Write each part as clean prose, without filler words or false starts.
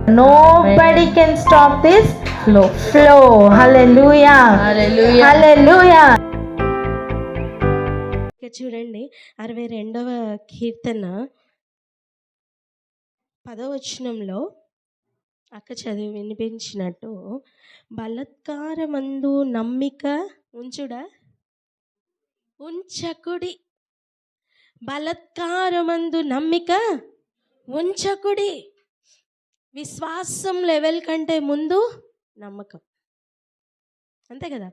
Nobody can stop this flow. Hallelujah. Hallelujah. Hallelujah. ఇక చూడండి 62వ కీర్తన 10వ వచనంలో అక్క చదివి వినిపించినట్టు, బలత్కారమందు నమ్మిక ఉంచకుడి. బలత్కారమందు నమ్మిక ఉంచకుడి. విశ్వాసం లెవెల్ కంటే ముందు నమ్మకం, అంతే కదా.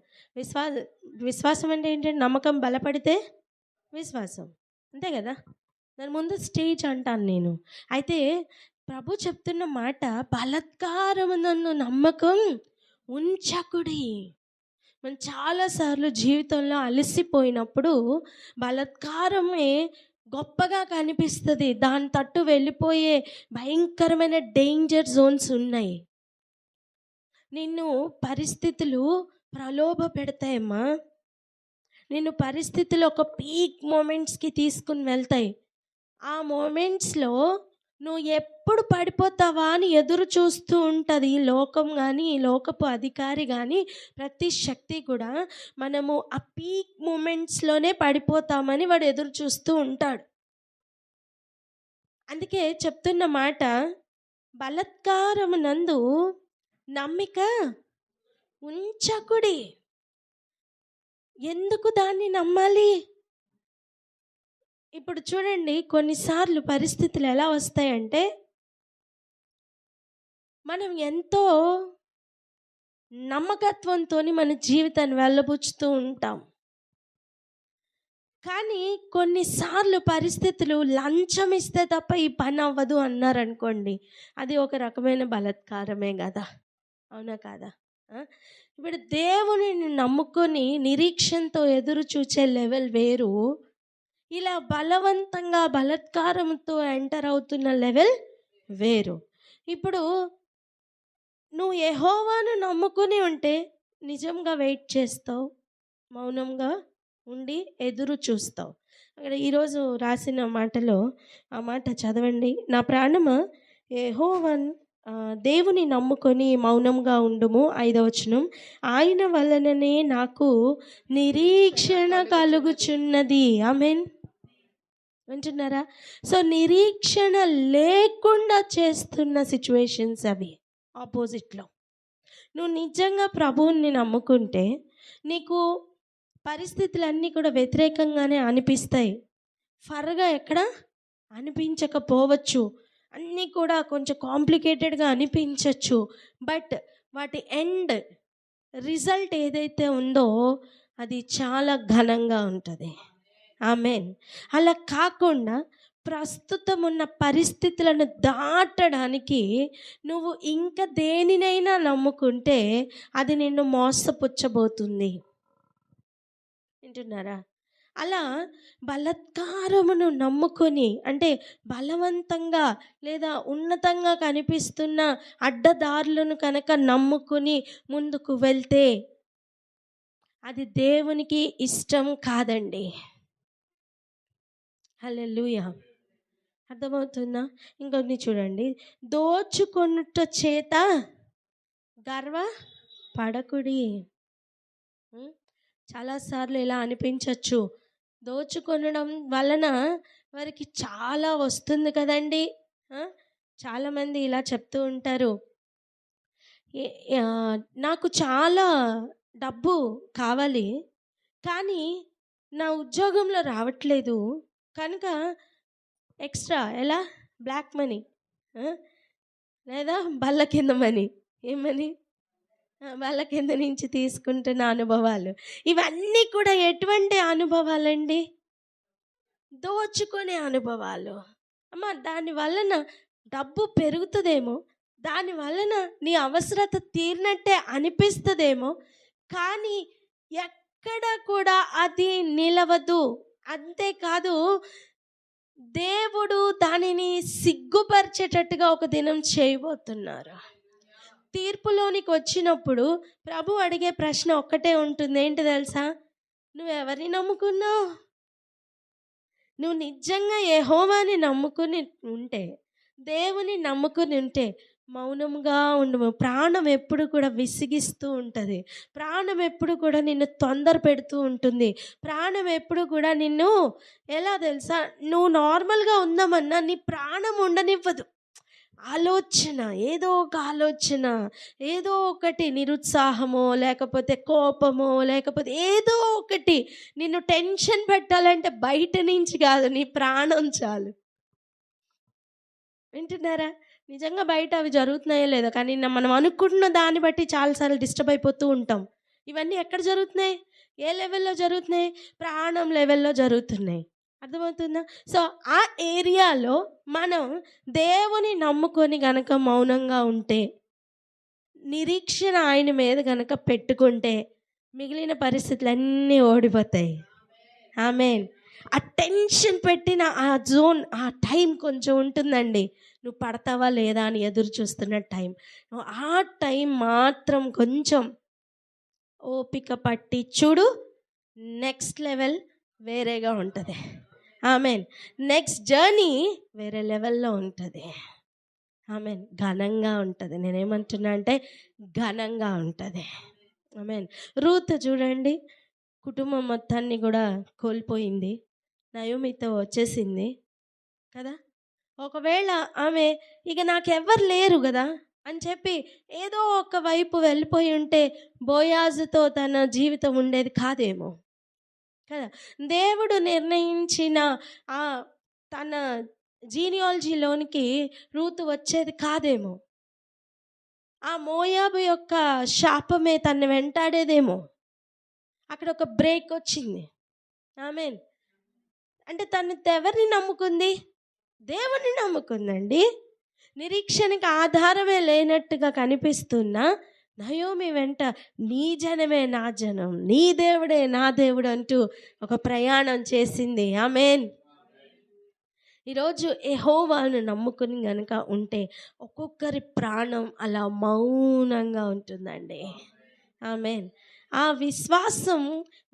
విశ్వాసం అంటే ఏంటంటే నమ్మకం బలపడితే విశ్వాసం, అంతే కదా. దాని ముందు స్టేజ్ అంటాను నేను. అయితే ప్రభు చెప్తున్న మాట, బలత్కారమునందు నమ్మకం ఉంచకుడి. మనం చాలాసార్లు జీవితంలో అలసిపోయినప్పుడు బలత్కారమే గొప్పగా కనిపిస్తుంది. దాని తట్టు వెళ్ళిపోయే భయంకరమైన డేంజర్ జోన్స్ ఉన్నాయి. నిన్ను పరిస్థితులు ప్రలోభ పెడతాయమ్మా. నిన్ను పరిస్థితులు ఒక పీక్ మూమెంట్స్కి తీసుకుని వెళ్తాయి. ఆ మూమెంట్స్లో నువ్వు ఎప్పుడు పడిపోతావా అని ఎదురు చూస్తూ ఉంటుంది ఈ లోకం కానీ, ఈ లోకపు అధికారి కానీ, ప్రతి శక్తి కూడా. మనము ఆ పీక్ మూమెంట్స్లోనే పడిపోతామని వాడు ఎదురు చూస్తూ ఉంటాడు. అందుకే చెప్తున్న మాట, బలత్కారమునందు నమ్మిక ఉంచకుడి. ఎందుకు దాన్ని నమ్మాలి? ఇప్పుడు చూడండి, కొన్నిసార్లు పరిస్థితులు ఎలా వస్తాయంటే, మనం ఎంతో నమ్మకత్వంతో మన జీవితాన్ని వెళ్ళబుచ్చుతూ ఉంటాం. కానీ కొన్నిసార్లు పరిస్థితులు లంచం ఇస్తే తప్ప ఈ పని అవ్వదు అన్నారనుకోండి, అది ఒక రకమైన బలత్కారమే కదా, అవునా కాదా? ఇప్పుడు దేవుని నమ్ముకొని నిరీక్షణతో ఎదురు చూచే లెవెల్ వేరు, ఇలా బలవంతంగా బలత్కారంతో ఎంటర్ అవుతున్న లెవెల్ వేరు. ఇప్పుడు నువ్వు యెహోవాను నమ్ముకుని ఉంటే నిజంగా వెయిట్ చేస్తావు, మౌనంగా ఉండి ఎదురు చూస్తావు. అక్కడ ఈరోజు రాసిన మాటలో ఆ మాట చదవండి. నా ప్రాణమా యెహోవాను దేవుని నమ్ముకొని మౌనంగా ఉండుము. 5వ వచనం, ఆయన వలననే నాకు నిరీక్షణ కలుగుచున్నది. ఆమేన్ వింటున్నారా? సో నిరీక్షణ లేకుండా చేస్తున్న సిచ్యువేషన్స్ అవి ఆపోజిట్లో. నువ్వు నిజంగా ప్రభువుని నమ్ముకుంటే నీకు పరిస్థితులన్నీ కూడా వ్యతిరేకంగానే అనిపిస్తాయి. ఫర్గా ఎక్కడ అనిపించకపోవచ్చు, అన్నీ కూడా కొంచెం కాంప్లికేటెడ్గా అనిపించవచ్చు. బట్ వాటి ఎండ్ రిజల్ట్ ఏదైతే ఉందో అది చాలా ఘనంగా ఉంటుంది. ఆమేన్. అలా కాకుండా ప్రస్తుతం ఉన్న పరిస్థితులను దాటడానికి నువ్వు ఇంకా దేనినైనా నమ్ముకుంటే అది నిన్ను మోసపుచ్చబోతుంది. వింటున్నారా? అలా బలత్కారమును నమ్ముకొని, అంటే బలవంతంగా లేదా ఉన్నతంగా కనిపిస్తున్న అడ్డదారులను కనుక నమ్ముకుని ముందుకు వెళ్తే అది దేవునికి ఇష్టం కాదండి. హల్లెలూయా. అర్థమవుతుందా? ఇంకొన్ని చూడండి, దోచుకొనుట చేత గర్వ పడకుడి. చాలాసార్లు ఇలా అనిపించవచ్చు, దోచుకొనడం వలన వారికి చాలా వస్తుంది కదండి. చాలామంది ఇలా చెప్తూ ఉంటారు, నాకు చాలా డబ్బు కావాలి కానీ నా ఉద్యోగంలో రావట్లేదు కనుక ఎక్స్ట్రా ఎలా బ్లాక్ మనీ లేదా బల్ల కింద మనీ, ఏమని బల్ల కింద నుంచి తీసుకుంటున్న అనుభవాలు. ఇవన్నీ కూడా ఎటువంటి అనుభవాలండి? దోచుకునే అనుభవాలు. అమ్మ, దాని వలన డబ్బు పెరుగుతుందేమో, దాని వలన నీ అవసరత తీరినట్టే అనిపిస్తుందేమో, కానీ ఎక్కడ కూడా అది నిలవదు. అంతేకాదు, దేవుడు దానిని సిగ్గుపరిచేటట్టుగా ఒక దినం చేయబోతున్నారు. తీర్పులోనికి వచ్చినప్పుడు ప్రభు అడిగే ప్రశ్న ఒక్కటే ఉంటుంది, ఏంటి తెలుసా? నువ్వెవరిని నమ్ముకున్నావు? నువ్వు నిజంగా యెహోవాని నమ్ముకుని ఉంటే, దేవుని నమ్ముకుని ఉంటే మౌనంగా ఉండము. ప్రాణం ఎప్పుడు కూడా విసిగిస్తూ ఉంటుంది. ప్రాణం ఎప్పుడు కూడా నిన్ను తొందర పెడుతూ ఉంటుంది. ప్రాణం ఎప్పుడు కూడా నిన్ను ఎలా తెలుసా, నువ్వు నార్మల్గా ఉందామన్నా నీ ప్రాణం ఉండనివ్వదు. ఆలోచన, ఏదో ఒక ఆలోచన, ఏదో ఒకటి నిరుత్సాహమో లేకపోతే కోపమో లేకపోతే ఏదో ఒకటి నిన్ను టెన్షన్ పెట్టాలంటే బయట నుంచి కాదు, నీ ప్రాణం చాలు. వింటున్నారా? నిజంగా బయట అవి జరుగుతున్నాయో లేదో, కానీ మనం అనుకుంటున్న దాన్ని బట్టి చాలాసార్లు డిస్టర్బ్ అయిపోతూ ఉంటాం. ఇవన్నీ ఎక్కడ జరుగుతున్నాయి? ఏ లెవెల్లో జరుగుతున్నాయి? ప్రాణం లెవెల్లో జరుగుతున్నాయి. అర్థమవుతుందా? సో ఆ ఏరియాలో మనం దేవుని నమ్ముకొని గనక మౌనంగా ఉంటే, నిరీక్షణ ఆయన మీద గనక పెట్టుకుంటే మిగిలిన పరిస్థితులన్నీ ఓడిపోతాయి. ఆమేన్. ఆ టెన్షన్ పెట్టిన ఆ జోన్, ఆ టైం కొంచెం ఉంటుందండి. నువ్వు పడతావా లేదా అని ఎదురు చూస్తున్న టైం. ఆ టైం మాత్రం కొంచెం ఓపిక పట్టి చూడు, నెక్స్ట్ లెవెల్ వేరేగా ఉంటుంది. ఆమేన్. నెక్స్ట్ జర్నీ వేరే లెవెల్లో ఉంటుంది. ఆమేన్. ఘనంగా ఉంటుంది. నేనేమంటున్నా అంటే ఘనంగా ఉంటుంది. ఆమేన్. రూత్ చూడండి, కుటుంబం మొత్తాన్ని కూడా కోల్పోయింది. నయోమితో వచ్చేసింది కదా. ఒకవేళ ఆమె ఇక నాకెవ్వరు లేరు కదా అని చెప్పి ఏదో ఒక వైపు వెళ్ళిపోయి ఉంటే బోయాజుతో తన జీవితం ఉండేది కాదేమో కదా. దేవుడు నిర్ణయించిన ఆ తన జీనియాలజీలోనికి రూతు వచ్చేది కాదేమో. ఆ మోయాబు యొక్క శాపమే తను వెంటాడేదేమో. అక్కడ ఒక బ్రేక్ వచ్చింది. ఆమేన్. అంటే తను ఎవరిని నమ్ముకుంది? దేవుని నమ్ముకుందండి. నిరీక్షణకి ఆధారమే లేనట్టుగా కనిపిస్తున్న నయోమి వెంట నీ జనమే నా జనం, నీ దేవుడే నా దేవుడు అంటూ ఒక ప్రయాణం చేసింది. ఆమేన్. ఈరోజు యెహోవాను నమ్ముకుని గనుక ఉంటే ఒక్కొక్కరి ప్రాణం అలా మౌనంగా ఉంటుందండి. ఆమేన్. ఆ విశ్వాసం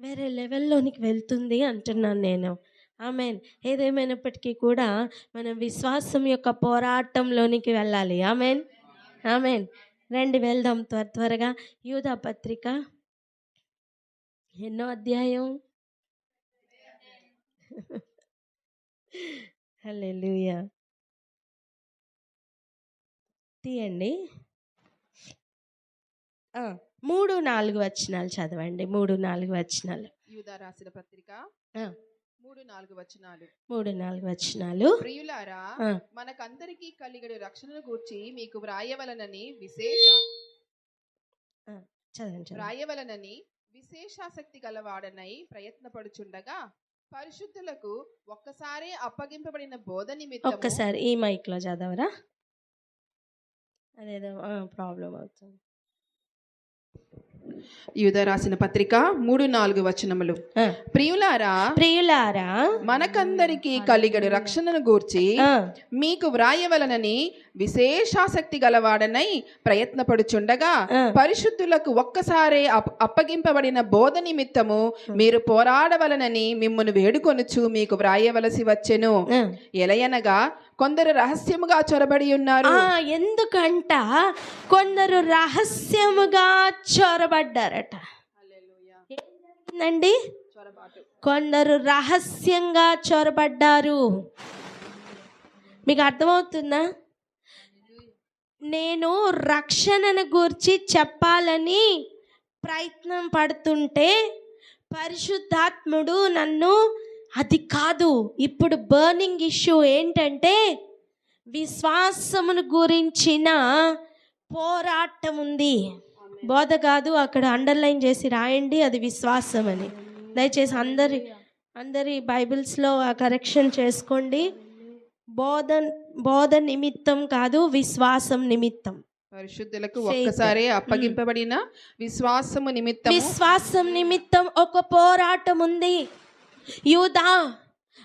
వేరే లెవెల్లోనికి వెళ్తుంది అంటున్నాను నేను. ఆమేన్. ఏదేమైనప్పటికీ కూడా మనం విశ్వాసం యొక్క పోరాటంలోనికి వెళ్ళాలి. ఆమేన్. ఆమేన్. రండి వెళ్దాం త్వరగా. యూదా పత్రిక ఎన్నో అధ్యాయం? హల్లెలూయా. తీయండి. 3-4 వచనాలు చదవండి. 3-4 వచనాలు. యూదా రాసిన పత్రిక 3-4 వచనాలు. 3-4 వచనాలు. ప్రియులారా, మనకందరికీ కలిగడు రక్షణను గూర్చి మీకు వ్రాయవలనని విశేషాసక్తి గలవాడనై ప్రయత్నపడుచుండగా పరిశుద్ధులకు ఒక్కసారి అప్పగింపబడిన బోధ నిమిత్తం. ఒక్కసారి ఈ మైక్ లో చదవరా, అదేదో ప్రాబ్లం అవుతుంది. యూదా రాసిన పత్రిక 3-4 వచనములు. ప్రియులారా, మనకందరికీ కలిగడు రక్షణను గూర్చి మీకు వ్రాయవలనని విశేషాసక్తి గలవాడనై ప్రయత్నపడుచుండగా పరిశుద్ధులకు ఒక్కసారే అప్పగింపబడిన బోధ నిమిత్తము మీరు పోరాడవలనని మిమ్మును వేడుకొనుచు మీకు వ్రాయవలసి వచ్చెను. ఎలయనగా కొందరు రహస్యముగా చొరబడి ఉన్నారు. ఎందుకంట కొందరు రహస్యముగా చొరబడ్డారట. ఏంటండి? కొందరు రహస్యంగా చొరబడ్డారు. మీకు అర్థమవుతుందా? నేను రక్షణను గురించి చెప్పాలని ప్రయత్నం పడుతుంటే పరిశుద్ధాత్ముడు నన్ను అది కాదు, ఇప్పుడు బర్నింగ్ ఇష్యూ ఏంటంటే విశ్వాసమును గురించిన పోరాటం ఉంది. బోధ కాదు, అక్కడ అండర్లైన్ చేసి రాయండి, అది విశ్వాసం అని. దయచేసి అందరి బైబిల్స్లో ఆ కరెక్షన్ చేసుకోండి. బోధ నిమిత్తం కాదు, విశ్వాసం నిమిత్తం. పరిశుద్ధులకు ఒక్కసారి అప్పగింపబడిన విశ్వాసం నిమిత్తం ఒక పోరాటం ఉంది. యూదా,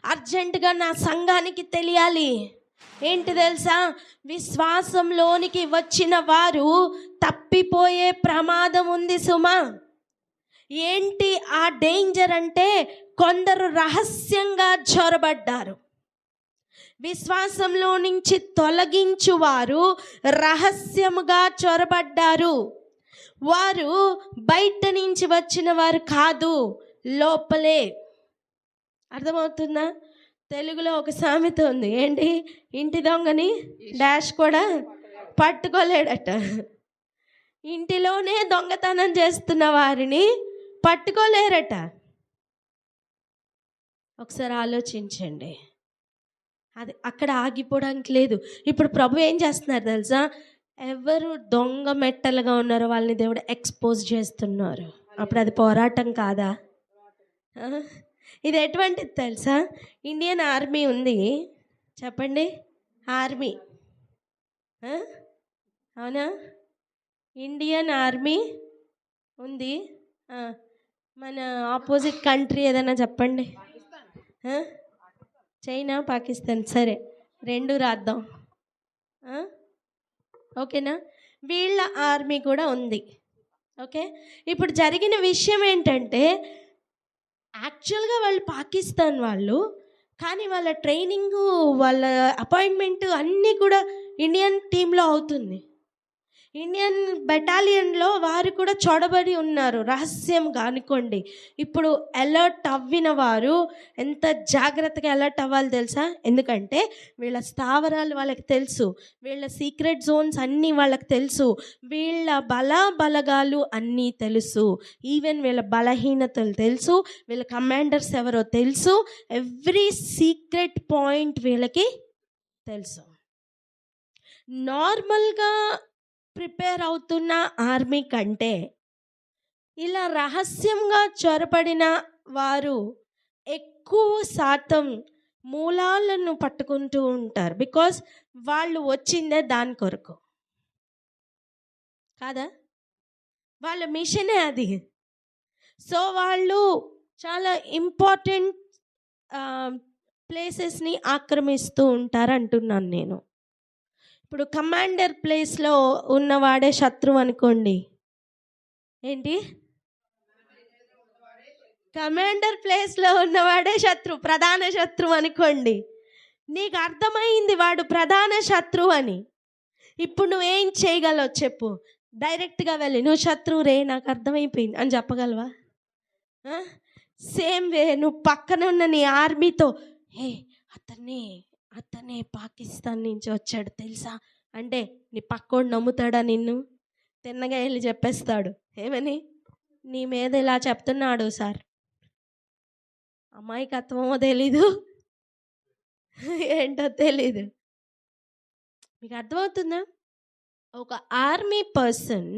అర్జెంటుగా నా సంఘానికి తెలియాలి. ఏంటి తెలుసా? విశ్వాసంలోనికి వచ్చిన వారు తప్పిపోయే ప్రమాదం ఉంది సుమా. ఏంటి ఆ డేంజర్ అంటే కొందరు రహస్యంగా చొరబడ్డారు. విశ్వాసంలో నుంచి తొలగించువారు రహస్యముగా చొరబడ్డారు. వారు బయట నుంచి వచ్చిన వారు కాదు, లోపలే. అర్థమవుతుందా? తెలుగులో ఒక సామెత ఉంది, ఏంటి? ఇంటి దొంగని డాష్ కూడా పట్టుకోలేడట. ఇంటిలోనే దొంగతనం చేస్తున్న వారిని పట్టుకోలేరట. ఒకసారి ఆలోచించండి. అది అక్కడ ఆగిపోవడానికి లేదు. ఇప్పుడు ప్రభు ఏం చేస్తున్నారు తెలుసా? ఎవరు దొంగ మెట్టలుగా ఉన్నారో వాళ్ళని దేవుడు ఎక్స్పోజ్ చేస్తున్నారు. అప్పుడు అది పోరాటం కాదా? ఇది ఎటువంటిది తెలుసా? ఇండియన్ ఆర్మీ ఉంది, చెప్పండి. ఆర్మీ, అవునా? ఇండియన్ ఆర్మీ ఉంది. మన ఆపోజిట్ కంట్రీ ఏదైనా చెప్పండి. చైనా, పాకిస్తాన్, సరే, రెండు రాద్దాం. ఓకేనా? వీళ్ళ ఆర్మీ కూడా ఉంది. ఓకే, ఇప్పుడు జరిగిన విషయం ఏంటంటే, యాక్చువల్గా వాళ్ళు పాకిస్తాన్ వాళ్ళు, కానీ వాళ్ళ ట్రైనింగు, వాళ్ళ అపాయింట్మెంట్ అన్నీ కూడా ఇండియన్ టీంలో అవుతుంది. ఇండియన్ బెటాలియన్లో వారు కూడా చొడబడి ఉన్నారు రహస్యంగా అనుకోండి. ఇప్పుడు అలర్ట్ అవ్విన వారు ఎంత జాగ్రత్తగా అలర్ట్ అవ్వాలి తెలుసా? ఎందుకంటే వీళ్ళ స్థావరాలు వాళ్ళకి తెలుసు, వీళ్ళ సీక్రెట్ జోన్స్ అన్నీ వాళ్ళకి తెలుసు, వీళ్ళ బలగాలు అన్నీ తెలుసు, ఈవెన్ వీళ్ళ బలహీనతలు తెలుసు, వీళ్ళ కమాండర్స్ ఎవరో తెలుసు, ఎవ్రీ సీక్రెట్ పాయింట్ వీళ్ళకి తెలుసు. నార్మల్గా ప్రిపేర్ అవుతున్న ఆర్మీ కంటే ఇలా రహస్యంగా చొరబడిన వారు ఎక్కువ శాతం మూలాలను పట్టుకుంటూ ఉంటారు. బికాస్ వాళ్ళు వచ్చిందే దాని కొరకు కాదా? వాళ్ళ మిషనే అది. సో వాళ్ళు చాలా ఇంపార్టెంట్ ప్లేసెస్ని ఆక్రమిస్తూ ఉంటారు అంటున్నాను నేను. ఇప్పుడు కమాండర్ ప్లేస్లో ఉన్నవాడే శత్రువు అనుకోండి. ఏంటి? కమాండర్ ప్లేస్లో ఉన్నవాడే శత్రువు, ప్రధాన శత్రువు అనుకోండి. నీకు అర్థమైంది వాడు ప్రధాన శత్రువు అని. ఇప్పుడు నువ్వేం చేయగలవు చెప్పు? డైరెక్ట్గా వెళ్ళి నువ్వు శత్రువు రే, నాకు అర్థమైపోయింది అని చెప్పగలవా? సేమ్ వే నువ్వు పక్కన ఉన్న నీ ఆర్మీతో, హే అతనే పాకిస్తాన్ నుంచి వచ్చాడు తెలుసా అంటే, నీ పక్కోడు నమ్ముతాడా నిన్ను? తిన్నగా వెళ్ళి చెప్పేస్తాడు. ఏమని? నీ మీద ఇలా చెప్తున్నాడు సార్. అమాయకత్వమో తెలీదు, ఏంటో తెలీదు. మీకు అర్థమవుతుందా? ఒక ఆర్మీ పర్సన్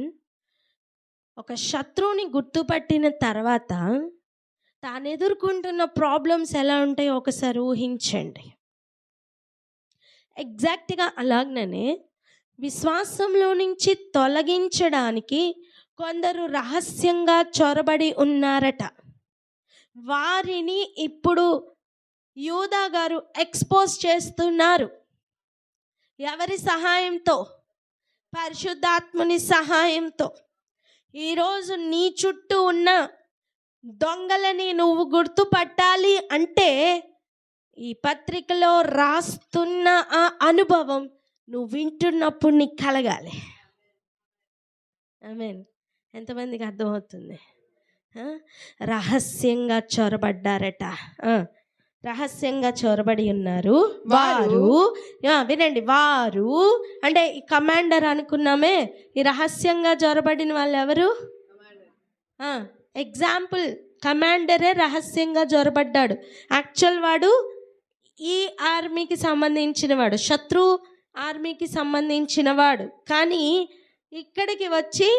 ఒక శత్రువుని గుర్తుపట్టిన తర్వాత తాను ఎదుర్కొంటున్న ప్రాబ్లమ్స్ ఎలా ఉంటాయో ఒకసారి ఊహించండి. ఎగ్జాక్ట్గా అలాగనే విశ్వాసంలో నుంచి తొలగించడానికి కొందరు రహస్యంగా చొరబడి ఉన్నారట. వారిని ఇప్పుడు యూదా గారు ఎక్స్పోజ్ చేస్తున్నారు. ఎవరి సహాయంతో? పరిశుద్ధాత్ముని సహాయంతో. ఈరోజు నీ చుట్టూ ఉన్న దొంగలని నువ్వు గుర్తుపట్టాలి అంటే ఈ పత్రికలో రాస్తున్న ఆ అనుభవం నువ్వు వింటున్నప్పుడు నీకు కలగాలి. ఆమేన్. ఎంతమందికి అర్థమవుతుంది? రహస్యంగా చొరబడ్డారట. రహస్యంగా చొరబడి ఉన్నారు వారు. వినండి, వారు అంటే ఈ కమాండర్ అనుకున్నామే. ఈ రహస్యంగా చొరబడిన వాళ్ళు ఎవరు? ఎగ్జాంపుల్, కమాండరే రహస్యంగా చొరబడ్డాడు. యాక్చువల్ వాడు ఈ ఆర్మీకి సంబంధించిన వాడు, శత్రు ఆర్మీకి సంబంధించిన వాడు. కానీ ఇక్కడికి వచ్చి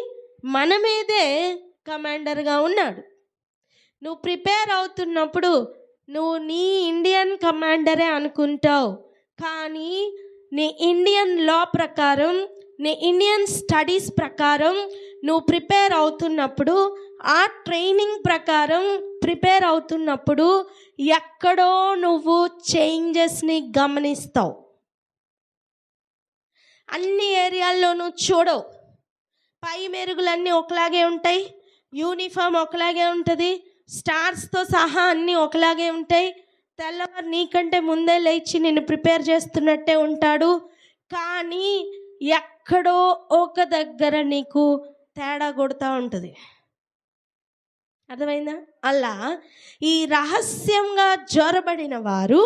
మన మీదే కమాండర్గా ఉన్నాడు. నువ్వు ప్రిపేర్ అవుతున్నప్పుడు నువ్వు నీ ఇండియన్ కమాండరే అనుకుంటావు, కానీ నీ ఇండియన్ లా ప్రకారం, నీ ఇండియన్ స్టడీస్ ప్రకారం నువ్వు ప్రిపేర్ అవుతున్నప్పుడు, ఆ ట్రైనింగ్ ప్రకారం ప్రిపేర్ అవుతున్నప్పుడు ఎక్కడో నువ్వు చేంజెస్ని గమనిస్తావు. అన్ని ఏరియాల్లోనూ చూడవు. పై మెరుగులన్నీ ఒకలాగే ఉంటాయి, యూనిఫామ్ ఒకలాగే ఉంటుంది, స్టార్స్తో సహా అన్నీ ఒకలాగే ఉంటాయి, తెల్లవారు నీకంటే ముందే లేచి నిన్ను ప్రిపేర్ చేస్తున్నట్టే ఉంటాడు. కానీ ఎక్కడో ఒక దగ్గర నీకు తేడా కొడుతూ ఉంటుంది. అర్థమైందా? అలా ఈ రహస్యంగా జ్వరబడిన వారు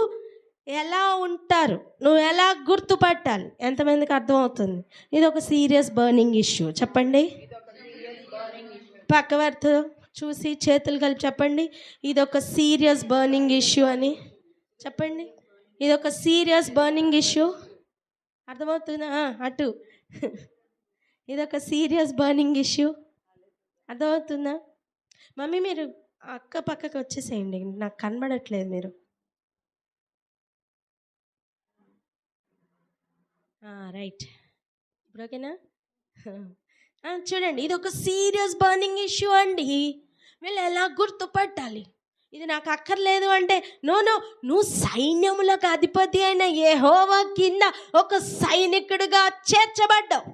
ఎలా ఉంటారు, నువ్వు ఎలా గుర్తుపట్టాలి? ఎంతమందికి అర్థమవుతుంది? ఇది ఒక సీరియస్ బర్నింగ్ ఇష్యూ. చెప్పండి, పక్కవారితో చూసి చేతులు కలిపి చెప్పండి, ఇది ఒక సీరియస్ బర్నింగ్ ఇష్యూ అని చెప్పండి. ఇది ఒక సీరియస్ బర్నింగ్ ఇష్యూ. అర్థమవుతుందా? అటు ఇదొక సీరియస్ బర్నింగ్ ఇష్యూ. అర్థమవుతుందా? మమ్మీ మీరు అక్క పక్కకు వచ్చేసేయండి, నాకు కనబడట్లేదు మీరు. రైట్, ఇప్పుడు ఓకేనా? చూడండి, ఇది ఒక సీరియస్ బర్నింగ్ ఇష్యూ అండి. వీళ్ళు ఎలా గుర్తుపట్టాలి? ఇది నాకు అక్కర్లేదు అంటే, నో, నువ్వు సైన్యములకు అధిపతి అయిన యెహోవా కింద ఒక సైనికుడిగా చేర్చబడ్డావు.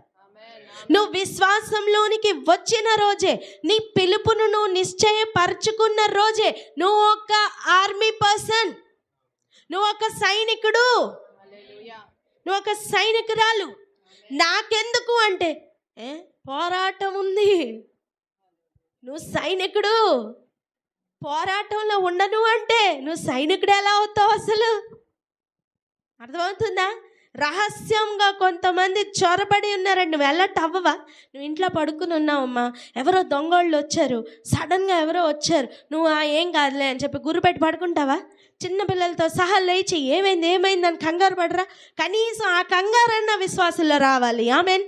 నువ్వు విశ్వాసంలోనికి వచ్చిన రోజే, నీ పిలుపును నువ్వు నిశ్చయపరచుకున్న రోజే నువ్వు ఒక ఆర్మీ పర్సన్, నువ్వు ఒక సైనికుడు, నువ్వు ఒక సైనికురాలు. నాకెందుకు అంటే పోరాటం ఉంది. నువ్వు సైనికుడు, పోరాటంలో ఉండను అంటే నువ్వు సైనికుడు ఎలా అవుతావు అసలు? అర్థమవుతుందా? రహస్యంగా కొంతమంది చొరబడి ఉన్నారండి. నువ్వు వెళ్ళట్ అవ్వవా? నువ్వు ఇంట్లో పడుకుని ఉన్నావమ్మా, ఎవరో దొంగోళ్ళు వచ్చారు, సడన్గా ఎవరో వచ్చారు, నువ్వు ఏం కాదులే అని చెప్పి గురిపెట్టి పడుకుంటావా? చిన్నపిల్లలతో సహా లేచి ఏమైంది అని కంగారు పడరా? కనీసం ఆ కంగారన్న విశ్వాసంలో రావాలి. ఆమెన్,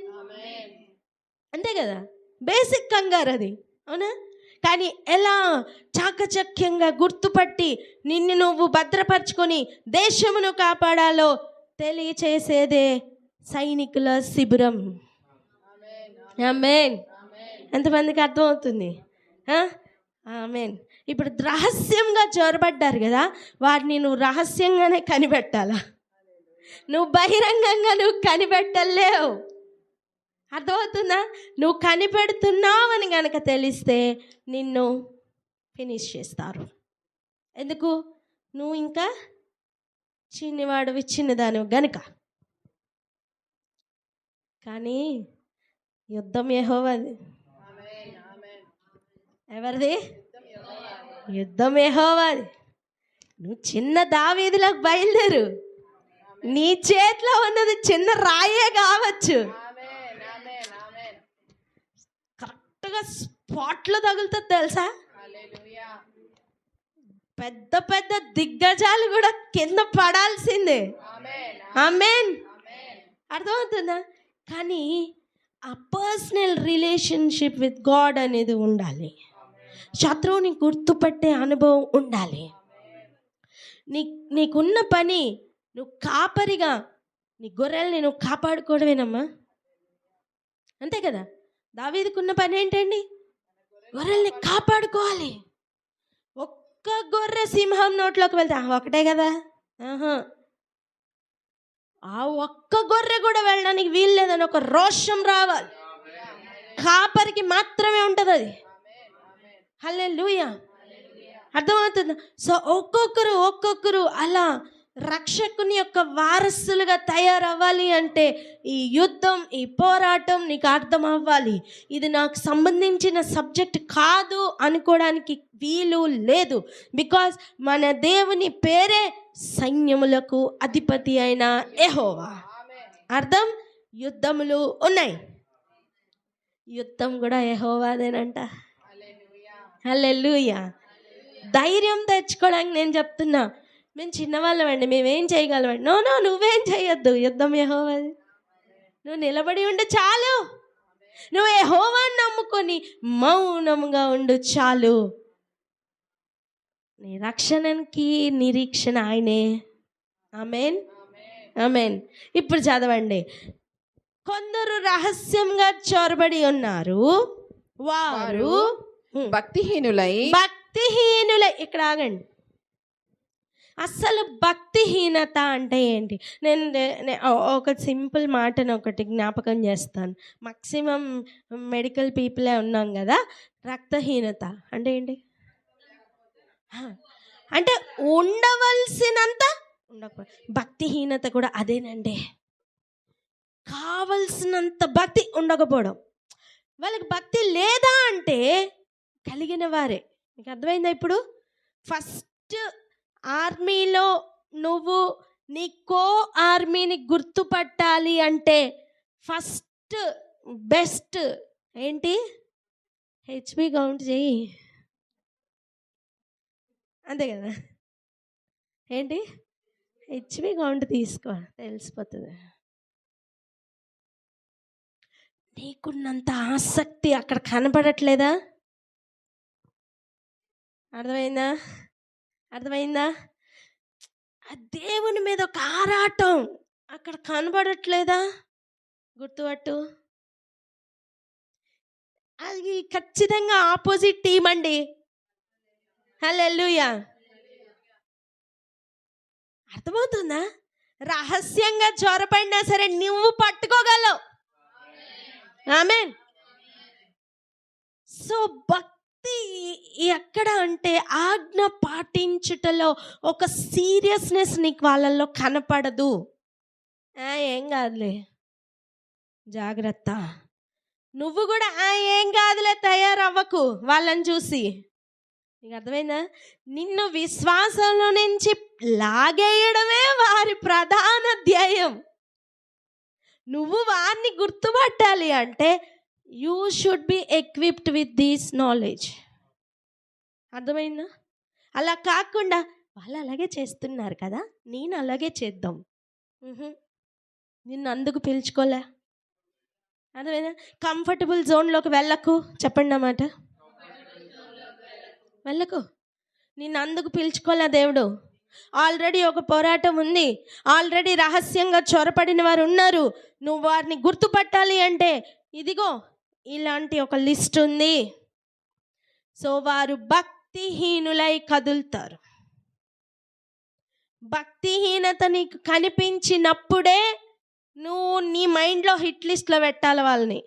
అంతే కదా, బేసిక్ కంగారు అది, అవునా? కానీ ఎలా చాకచక్యంగా గుర్తుపట్టి నిన్ను నువ్వు భద్రపరచుకొని దేశమును కాపాడాలో తెలియచేసేదే సైనికుల శిబిరం. ఆమేన్. ఎంతమందికి అర్థమవుతుంది? ఆమేన్. ఇప్పుడు రహస్యంగా చొరబడ్డారు కదా, వారిని నువ్వు రహస్యంగానే కనిపెట్టాలా, నువ్వు బహిరంగంగా నువ్వు కనిపెట్టలేవు. అర్థమవుతుందా? నువ్వు కనిపెడుతున్నావని కనుక తెలిస్తే నిన్ను ఫినిష్ చేస్తారు. ఎందుకు? నువ్వు ఇంకా చిన్నవాడివి, చిన్నదానివి గనుక. కానీ యుద్ధం యెహోవాది. ఎవరిది? యుద్ధం యెహోవాది. నువ్వు చిన్న దావీదులకు బయలుదేరు, నీ చేతిలో ఉన్నది చిన్న రాయే కావచ్చు, కరెక్ట్గా స్పాట్లో తగులుతుంది తెలుసా? పెద్ద పెద్ద దిగ్గజాలు కూడా కింద పడాల్సిందే. ఆమేన్. అర్థమవుతుందా? కానీ ఆ పర్సనల్ రిలేషన్షిప్ విత్ గాడ్ అనేది ఉండాలి. శత్రువుని గుర్తుపట్టే అనుభవం ఉండాలి. నీకున్న పని నువ్వు కాపరిగా నీ గొర్రెల్ని నువ్వు కాపాడుకోవడమేనమ్మా, అంతే కదా. దావీదుకున్న పని ఏంటండి? గొర్రెల్ని కాపాడుకోవాలి. ఒక్క గొర్రె సింహం నోట్లోకి వెళ్తే ఒకటే కదా, ఆ ఒక్క గొర్రె కూడా వెళ్ళడానికి వీలు లేదని ఒక రోషం రావాలి. కాపరికి మాత్రమే ఉంటుంది అది. హల్లెలూయా. అర్థమవుతుంది? సో ఒక్కొక్కరు అలా రక్షకుని యొక్క వారసులుగా తయారవ్వాలి అంటే ఈ యుద్ధం, ఈ పోరాటం నీకు అర్థం అవ్వాలి. ఇది నాకు సంబంధించిన సబ్జెక్ట్ కాదు అనుకోవడానికి వీలు లేదు. బికాజ్ మన దేవుని పేరే సైన్యములకు అధిపతి అయిన యెహోవా. అర్థం? యుద్ధములు ఉన్నాయి, యుద్ధం కూడా యెహోవాదేనంట. హల్లెలూయా. ధైర్యం తెచ్చుకోవడానికి నేను చెప్తున్నా. మేము చిన్నవాళ్ళమండి, మేమేం చేయగలమండి? నో, నువ్వేం చేయొద్దు, యుద్ధం యెహోవాది. నువ్వు నిలబడి ఉండు చాలు. నువ్వు యెహోవాని నమ్ముకొని మౌనముగా ఉండు చాలు. నీ రక్షణకి నిరీక్షణ ఆయనే. ఆమేన్, ఆమేన్. ఇప్పుడు చదవండి. కొందరు రహస్యంగా చొరబడి ఉన్నారు, వారు భక్తిహీనులై. ఇక్కడ ఆగండి. అసలు భక్తిహీనత అంటే ఏంటి? నేను ఒక సింపుల్ మాటను ఒకటి జ్ఞాపకం చేస్తాను. మ్యాక్సిమం మెడికల్ పీపులే ఉన్నాం కదా. రక్తహీనత అంటే ఏంటి? అంటే ఉండవలసినంత ఉండకపోవడం. భక్తిహీనత కూడా అదేనండి. కావలసినంత భక్తి ఉండకపోవడం. వాళ్ళకి భక్తి లేదా అంటే కలిగిన వారే. మీకు అర్థమైందా ఇప్పుడు? ఫస్ట్ ఆర్మీలో నువ్వు నీ కో ఆర్మీని గుర్తుపట్టాలి అంటే ఫస్ట్ బెస్ట్ ఏంటి? హెచ్పి కౌంట్ చేయి, అంతే కదా? ఏంటి? హెచ్పి కౌంట్ తీసుకో, తెలిసిపోతుంది. నీకున్నంత ఆసక్తి అక్కడ కనపడట్లేదా? అర్థమైందా? అర్థమైందా? ఆ దేవుని మీద ఒక ఆరాటం అక్కడ కనబడట్లేదా? గుర్తుపట్టు. అది ఖచ్చితంగా ఆపోజిట్ టీం అండి. హల్లెలూయా. అర్థమవుతుందా? రహస్యంగా చొరబడినా సరే నువ్వు పట్టుకోగలవు. ఆమేన్. సో భక్తి ఎక్కడ అంటే ఆజ్ఞ పాటించుటలో ఒక సీరియస్నెస్ నీకు వాళ్ళల్లో కనపడదు. ఏం కాదులే, జాగ్రత్త. నువ్వు కూడా ఏం కాదులే తయారవ్వకు వాళ్ళని చూసి. నీకు అర్థమైందా? నిన్ను విశ్వాసంలో నుంచి లాగేయడమే వారి ప్రధాన ధ్యేయం. నువ్వు వారిని గుర్తుపట్టాలి అంటే you should be equipped with this knowledge. అర్థమైందా? అలా కాకుండా వాళ్ళు అలాగే చేస్తున్నారు కదా, నేను అలాగే చేద్దాం. నిన్ను అందుకు పిలుచుకోలే. అర్థమైందా? కంఫర్టబుల్ జోన్లోకి వెళ్ళకు. చెప్పండి అన్నమాట. వెళ్ళకు. నిన్ను అందుకు పిలుచుకోలే దేవుడు. ఆల్రెడీ ఒక పోరాటం ఉంది. ఆల్రెడీ రహస్యంగా చొరపడిన వారు ఉన్నారు. నువ్వు వారిని గుర్తుపట్టాలి అంటే ఇదిగో ఇలాంటి ఒక లిస్ట్ ఉంది. సో వారు భక్తిహీనులై కదులుతారు. భక్తిహీనత నీకు కనిపించినప్పుడే నువ్వు నీ మైండ్లో హిట్ లిస్ట్లో పెట్టాలి వాళ్ళని.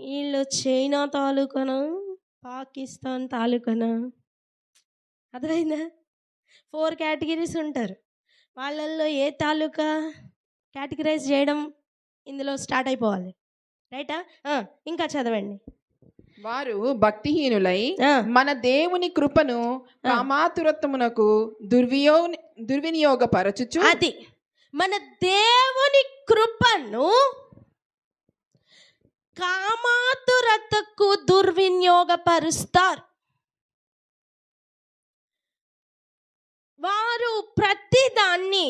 వీళ్ళు చైనా తాలూకానా, పాకిస్తాన్ తాలూకానా? అర్థమైందా? 4 కేటగిరీస్ ఉంటారు. వాళ్ళల్లో ఏ తాలూకా కేటగిరైజ్ చేయడం ఇందులో స్టార్ట్ అయిపోవాలి. రైటా? ఇంకా చదవండి. వారు భక్తిహీనులై మన దేవుని కృపను కామాతురత్వమునకు దుర్వినియోగపరచుచు. అది మన దేవుని కృపను కామాతురతకు దుర్వినియోగపరుస్తారు. వారు ప్రతిదాన్ని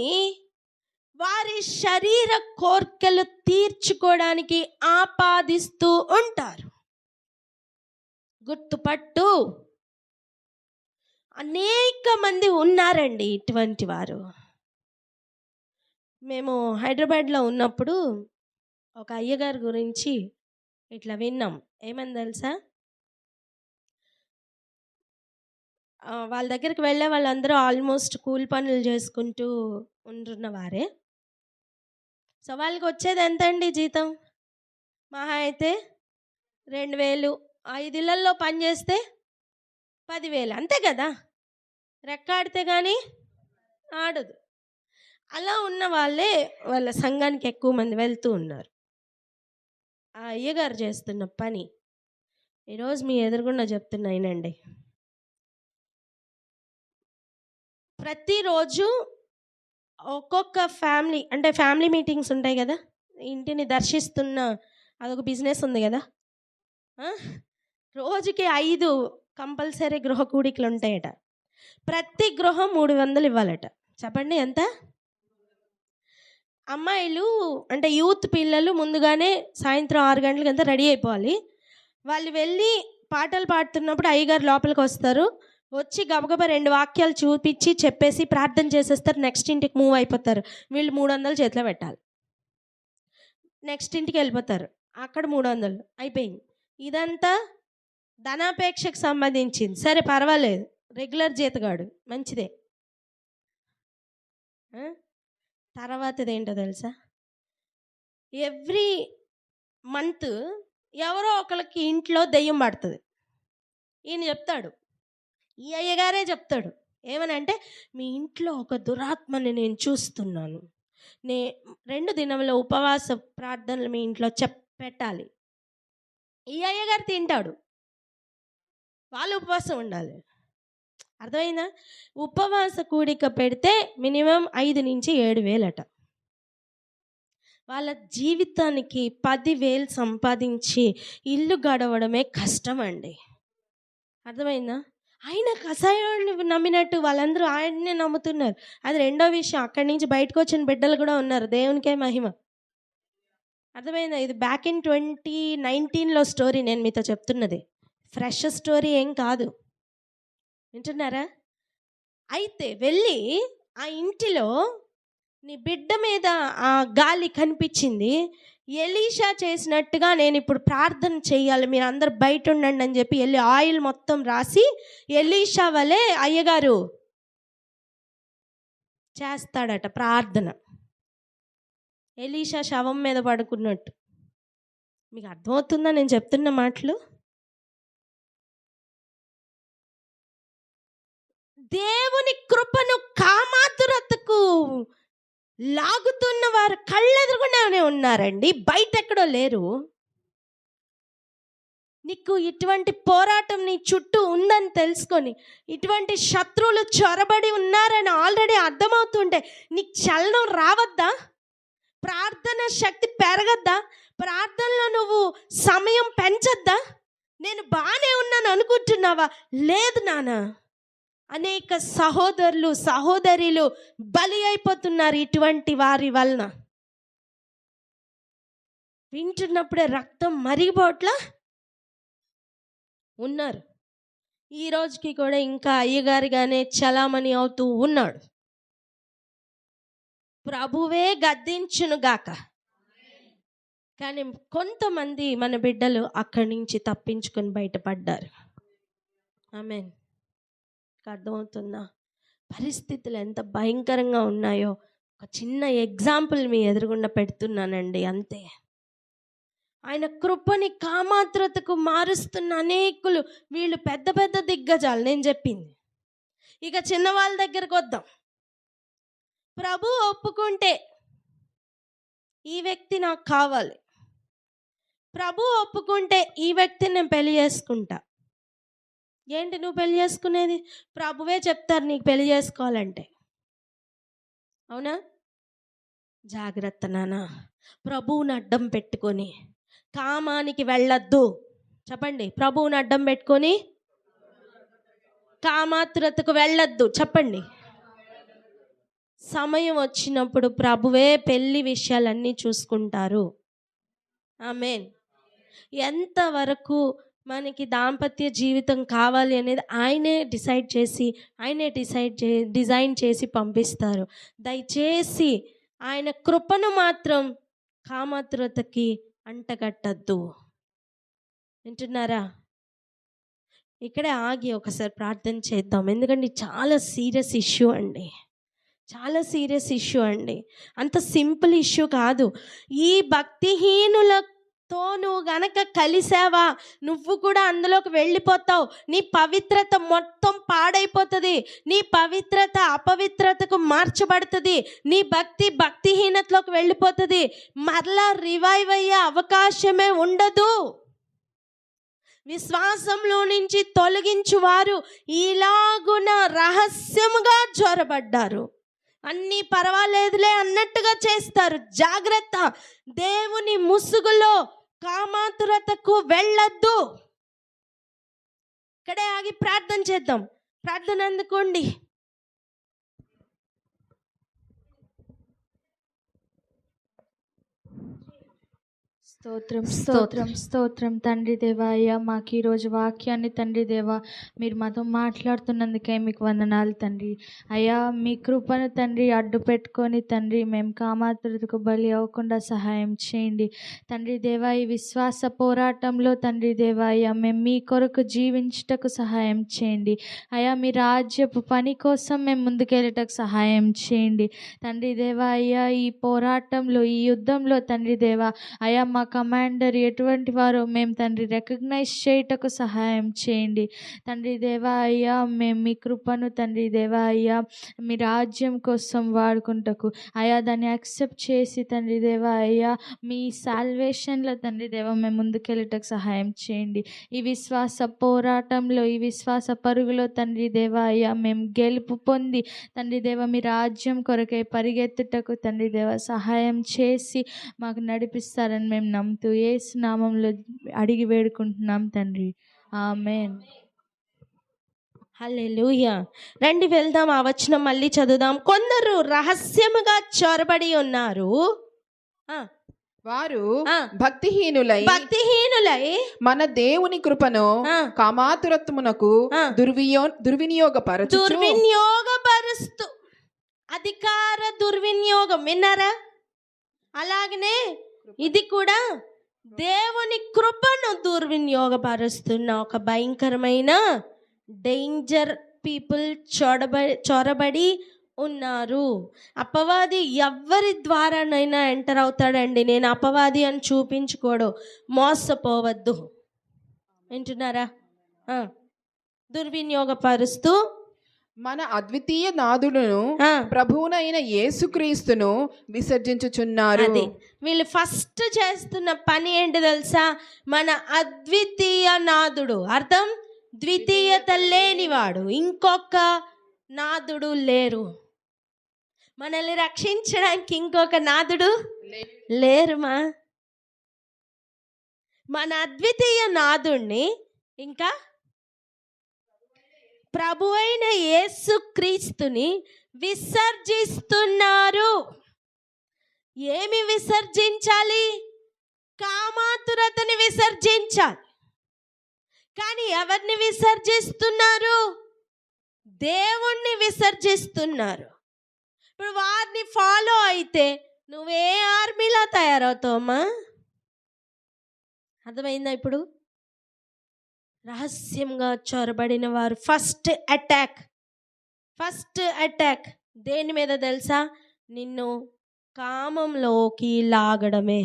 వారి శరీర కోర్కెలు తీర్చుకోవడానికి ఆపాదిస్తూ ఉంటారు. గుర్తుపట్టు. అనేక మంది ఉన్నారండి ఇటువంటి వారు. మేము హైదరాబాద్లో ఉన్నప్పుడు ఒక అయ్యగారి గురించి ఇట్లా విన్నాం. ఏమని తెలుసా? వాళ్ళ దగ్గరికి వెళ్ళే వాళ్ళందరూ ఆల్మోస్ట్ కూలి పనులు చేసుకుంటూ ఉంటున్న వారే. సో వాళ్ళకి వచ్చేది ఎంత అండి జీతం? మహా అయితే 2000. 5 ఇళ్లల్లో పని చేస్తే 10,000, అంతే కదా? రెక్కాడితే కానీ ఆడదు. అలా ఉన్న వాళ్ళే వాళ్ళ సంఘానికి ఎక్కువ మంది వెళ్తూ ఉన్నారు. ఆ అయ్యగారు చేస్తున్న పని ఈరోజు మీ ఎదురుగుండా చెప్తున్నాయినండి. ప్రతిరోజు ఒక్కొక్క ఫ్యామిలీ, అంటే ఫ్యామిలీ మీటింగ్స్ ఉంటాయి కదా, ఇంటిని దర్శిస్తున్న అదొక బిజినెస్ ఉంది కదా. రోజుకి 5 కంపల్సరీ గృహ కూడికలు ఉంటాయట. ప్రతి గృహం 300 ఇవ్వాలట. చెప్పండి ఎంత? అమ్మాయిలు అంటే యూత్ పిల్లలు ముందుగానే సాయంత్రం 6 గంటలకంతా రెడీ అయిపోవాలి. వాళ్ళు వెళ్ళి పాటలు పాడుతున్నప్పుడు అయ్యగారు లోపలికి వస్తారు. వచ్చి గబగబా 2 వాక్యాలు చూపించి చెప్పేసి ప్రార్థన చేసేస్తారు. నెక్స్ట్ ఇంటికి మూవ్ అయిపోతారు. వీళ్ళు 300 చేతిలో పెట్టాలి. నెక్స్ట్ ఇంటికి వెళ్ళిపోతారు. అక్కడ 300 అయిపోయింది. ఇదంతా ధనాపేక్షకు సంబంధించింది. సరే పర్వాలేదు, రెగ్యులర్ జీతగాడు మంచిదే. తర్వాతది ఏంటో తెలుసా? ఎవ్రీ మంత్ ఎవరో ఒకరికి ఇంట్లో దెయ్యం పడుతుంది. ఈయన చెప్తాడు, ఈ అయ్యగారే చెప్తాడు, ఏమనంటే మీ ఇంట్లో ఒక దురాత్మని నేను చూస్తున్నాను, 2 దినముల ఉపవాస ప్రార్థనలు మీ ఇంట్లో పెట్టాలి. ఈ అయ్యగారు తింటాడు, వాళ్ళు ఉపవాసం ఉండాలి. అర్థమైందా? ఉపవాస కూడిక పెడితే మినిమం 5 నుంచి 7 వేలట. వాళ్ళ జీవితానికి 10,000 సంపాదించి ఇల్లు గడవడమే కష్టం అండి. అర్థమైందా? ఆయన కషాయాన్ని నమ్మినట్టు వాళ్ళందరూ ఆయన్నే నమ్ముతున్నారు. అది రెండో విషయం. అక్కడి నుంచి బయటకు వచ్చిన బిడ్డలు కూడా ఉన్నారు. దేవునికే మహిమ. అర్థమైందా? ఇది బ్యాక్ ఇన్ 2019లో స్టోరీ నేను మీతో చెప్తున్నది. ఫ్రెష్ స్టోరీ ఏం కాదు. వింటున్నారా? అయితే వెళ్ళి ఆ ఇంటిలో నీ బిడ్డ మీద ఆ గాలి కనిపించింది. ఎలీషా చేసినట్టుగా నేను ఇప్పుడు ప్రార్థన చేయాలి, మీరు అందరు బయట ఉండండి అని చెప్పి వెళ్ళి ఆయిల్ మొత్తం రాసి ఎలీషా వలె అయ్యగారు చేస్తాడట ప్రార్థన. ఎలీషా శవం మీద పడుకున్నట్టు. మీకు అర్థమవుతుందా నేను చెప్తున్న మాటలు? దేవుని కృపను కామాతురతకు లాగుతున్న వారు కళ్ళెదురుగునే ఉన్నారండి, బయట ఎక్కడో లేరు. నీకు ఇటువంటి పోరాటం నీ చుట్టూ ఉందని తెలుసుకొని, ఇటువంటి శత్రువులు చొరబడి ఉన్నారని ఆల్రెడీ అర్థమవుతుంటే నీకు చలనం రావద్దా? ప్రార్థన శక్తి పెరగద్దా? ప్రార్థనలో నువ్వు సమయం పెంచద్దా? నేను బాగానే ఉన్నాను అనుకుంటున్నావా? లేదు నాన్న, అనేక సహోదరులు సహోదరులు బలి అయిపోతున్నారు ఇటువంటి వారి వలన. వింటున్నప్పుడే రక్తం మరిగిపోట్లా ఉన్నారు. ఈ రోజుకి కూడా ఇంకా అయ్యగారిగానే చలామణి అవుతూ ఉన్నాడు. ప్రభువే గద్దించునుగాక. కానీ కొంతమంది మన బిడ్డలు అక్కడి నుంచి తప్పించుకొని బయటపడ్డారు. ఆమేన్. అర్థమవుతుందా? పరిస్థితులు ఎంత భయంకరంగా ఉన్నాయో ఒక చిన్న ఎగ్జాంపుల్ మీ ఎదురుగుండా పెడుతున్నానండి, అంతే. ఆయన కృపని కామాతురతకు మారుస్తున్న అనేకులు, వీళ్ళు పెద్ద పెద్ద దిగ్గజాలు నేను చెప్పింది. ఇక చిన్న వాళ్ళ దగ్గరకు వద్దాం. ప్రభు ఒప్పుకుంటే ఈ వ్యక్తి నాకు కావాలి, ప్రభు ఒప్పుకుంటే ఈ వ్యక్తిని నేను పెళ్లి చేసుకుంటా. ఏంటి నువ్వు పెళ్లి చేసుకునేది? ప్రభువే చెప్తారు నీకు పెళ్లి చేసుకోవాలంటే. అవునా? జాగ్రత్త నాన్న. ప్రభువుని అడ్డం పెట్టుకొని కామానికి వెళ్ళొద్దు. చెప్పండి, ప్రభువుని అడ్డం పెట్టుకొని కామాతురతకు వెళ్ళొద్దు. చెప్పండి. సమయం వచ్చినప్పుడు ప్రభువే పెళ్లి విషయాలన్నీ చూసుకుంటారు. ఆమేన్. ఎంతవరకు మనకి దాంపత్య జీవితం కావాలి అనేది ఆయనే డిజైన్ చేసి పంపిస్తారు. దయచేసి ఆయన కృపను మాత్రం కామాతురతకి అంటగట్టద్దు. వింటున్నారా? ఇక్కడే ఆగి ఒకసారి ప్రార్థన చేద్దాం. ఎందుకంటే చాలా సీరియస్ ఇష్యూ అండి, చాలా సీరియస్ ఇష్యూ అండి. అంత సింపుల్ ఇష్యూ కాదు. ఈ భక్తిహీనులతో నువ్వు గనక కలిసావా, నువ్వు కూడా అందులోకి వెళ్ళిపోతావు. నీ పవిత్రత మొత్తం పాడైపోతుంది. నీ పవిత్రత అపవిత్రతకు మార్చబడుతుంది. నీ భక్తిహీనతలోకి వెళ్ళిపోతుంది. మరలా రివైవ్ అయ్యే అవకాశమే ఉండదు. విశ్వాసంలో నుంచి తొలగించువారు ఇలాగున రహస్యముగా జొరబడ్డారు. అన్నీ పర్వాలేదులే అన్నట్టుగా చేస్తారు. జాగ్రత్త. దేవుని ముసుగులో కామాతురతకు వెళ్ళొద్దు. ఇక్కడే ఆగి ప్రార్థన చేద్దాం. ప్రార్థన అందుకోండి. స్తోత్రం స్తోత్రం స్తోత్రం తండ్రి దేవా. అయ్యా మాకు ఈరోజు వాక్యాన్ని తండ్రి దేవా మీరు మాతో మాట్లాడుతున్నందుకే మీకు వందనాలు తండ్రి. అయ్యా మీ కృపను తండ్రి అడ్డు పెట్టుకొని తండ్రి మేము కామాతురతకు బలి అవ్వకుండా సహాయం చేయండి తండ్రి దేవా. ఈ విశ్వాస పోరాటంలో తండ్రి దేవా అయ్యా మేము మీ కొరకు జీవించుటకు సహాయం చేయండి అయ్యా. మీ రాజ్యపు పని కోసం మేము ముందుకెళ్ళటకు సహాయం చేయండి తండ్రి దేవా. అయ్యా ఈ పోరాటంలో ఈ యుద్ధంలో తండ్రి దేవా అయ్యా మా కమాండర్ ఎటువంటి వారో మేము తండ్రి రికగ్నైజ్ చేయుటకు సహాయం చేయండి తండ్రి దేవా అయ్యా. మేము మీ కృపను తండ్రి దేవా అయ్యా మీ రాజ్యం కోసం వాడుకుంటకు అయ్యా దాన్ని యాక్సెప్ట్ చేసి తండ్రి దేవా అయ్యా మీ సాల్వేషన్లో తండ్రి దేవా మేము ముందుకెళ్ళటకు సహాయం చేయండి. ఈ విశ్వాస పోరాటంలో ఈ విశ్వాస పరుగులో తండ్రి దేవా అయ్యా మేము గెలుపు పొంది తండ్రి దేవా మీ రాజ్యం కొరకై పరిగెత్తుటకు తండ్రి దేవా సహాయం చేసి మాకు నడిపిస్తారని మేము నమ్ముతూ యేసు నామంలో అడిగి వేడుకుంటున్నాం తండ్రి. ఆమేన్. హల్లెలూయా. రండి వెళ్దాం, ఆ వచనం మళ్ళీ చదువుదాం. కొందరు రహస్యముగా చొరబడి ఉన్నారు, వారు ఆ. భక్తిహీనులై మన దేవుని కృపను ఆ. కామాతురత్వమునకు ఆ. దుర్వినియోగపరచు అధికార దుర్వినియోగం. విన్నారా? అలాగనే ఇది కూడా దేవుని కృపను దుర్వినియోగపరుస్తున్న ఒక భయంకరమైన డేంజర్ పీపుల్ చొరబడి ఉన్నారు. అపవాది ఎవరి ద్వారానైనా ఎంటర్ అవుతాడండి. నేను అపవాది అని చూపించుకోడు, మోసపోవద్దు. వింటున్నారా? దుర్వినియోగపరుస్తూ మన అద్వితీయ నాథుడును ప్రభువునైన యేసుక్రీస్తును విసర్జించుచున్నారు. అది వీళ్ళు ఫస్ట్ చేస్తున్న పని ఏంటి తెలుసా? మన అద్వితీయ నాథుడు, అర్థం ద్వితీయత లేనివాడు, ఇంకొక నాథుడు లేరు. మనల్ని రక్షించడానికి ఇంకొక నాథుడు లేరుమా. మన అద్వితీయ నాథుడిని ఇంకా ప్రభు అయిన యేసు క్రీస్తుని విసర్జిస్తున్నారు. ఏమి విసర్జించాలి? కామాతురతని విసర్జించాలి. కానీ ఎవరిని విసర్జిస్తున్నారు? దేవుణ్ణి విసర్జిస్తున్నారు. ఇప్పుడు వారిని ఫాలో అయితే నువ్వే ఆర్మీలా తయారవుతావమ్మా. అర్థమైందా? ఇప్పుడు రహస్యంగా చొరబడిన వారు ఫస్ట్ అటాక్ దేని మీద తెలుసా? నిన్ను కామంలోకి లాగడమే.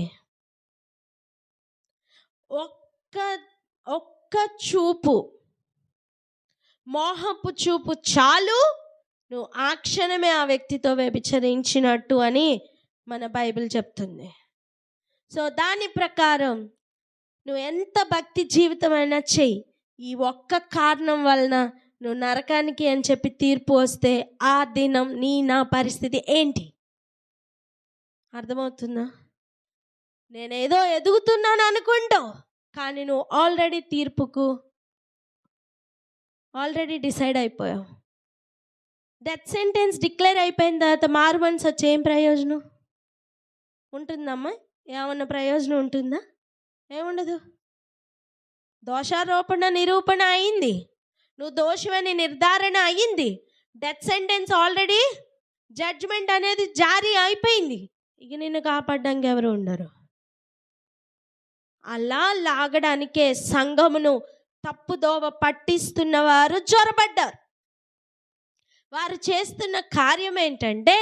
ఒక్క చూపు, మోహపు చూపు చాలు, నువ్వు ఆ క్షణమే ఆ వ్యక్తితో వ్యభిచరించినట్టు అని మన బైబిల్ చెప్తుంది. సో దాని ప్రకారం నువ్వు ఎంత భక్తి జీవితమైనా చెయ్యి, ఈ ఒక్క కారణం వలన నువ్వు నరకానికి అని చెప్పి తీర్పు వస్తే ఆ దినం నా పరిస్థితి ఏంటి? అర్థమవుతుందా? నేనేదో ఎదుగుతున్నాను అనుకుంటావు, కానీ నువ్వు ఆల్రెడీ డిసైడ్ అయిపోయావు. డెత్ సెంటెన్స్ డిక్లేర్ అయిపోయిన తర్వాత మారు మనసు వచ్చి ఏం ప్రయోజనం ఉంటుందమ్మా? ఏమన్నా ప్రయోజనం ఉంటుందా? ఏముండదు. దోషారోపణ నిరూపణ అయింది, నువ్వు దోషివని నిర్ధారణ అయ్యింది, డెత్ సెంటెన్స్ ఆల్రెడీ జడ్జ్మెంట్ అనేది జారీ అయిపోయింది. ఇక నిన్ను కాపాడడానికి ఎవరు ఉండరు. అలా లాగడానికే సంఘమును తప్పుదోవ పట్టిస్తున్న వారు చొరబడ్డారు. వారు చేస్తున్న కార్యం ఏంటంటే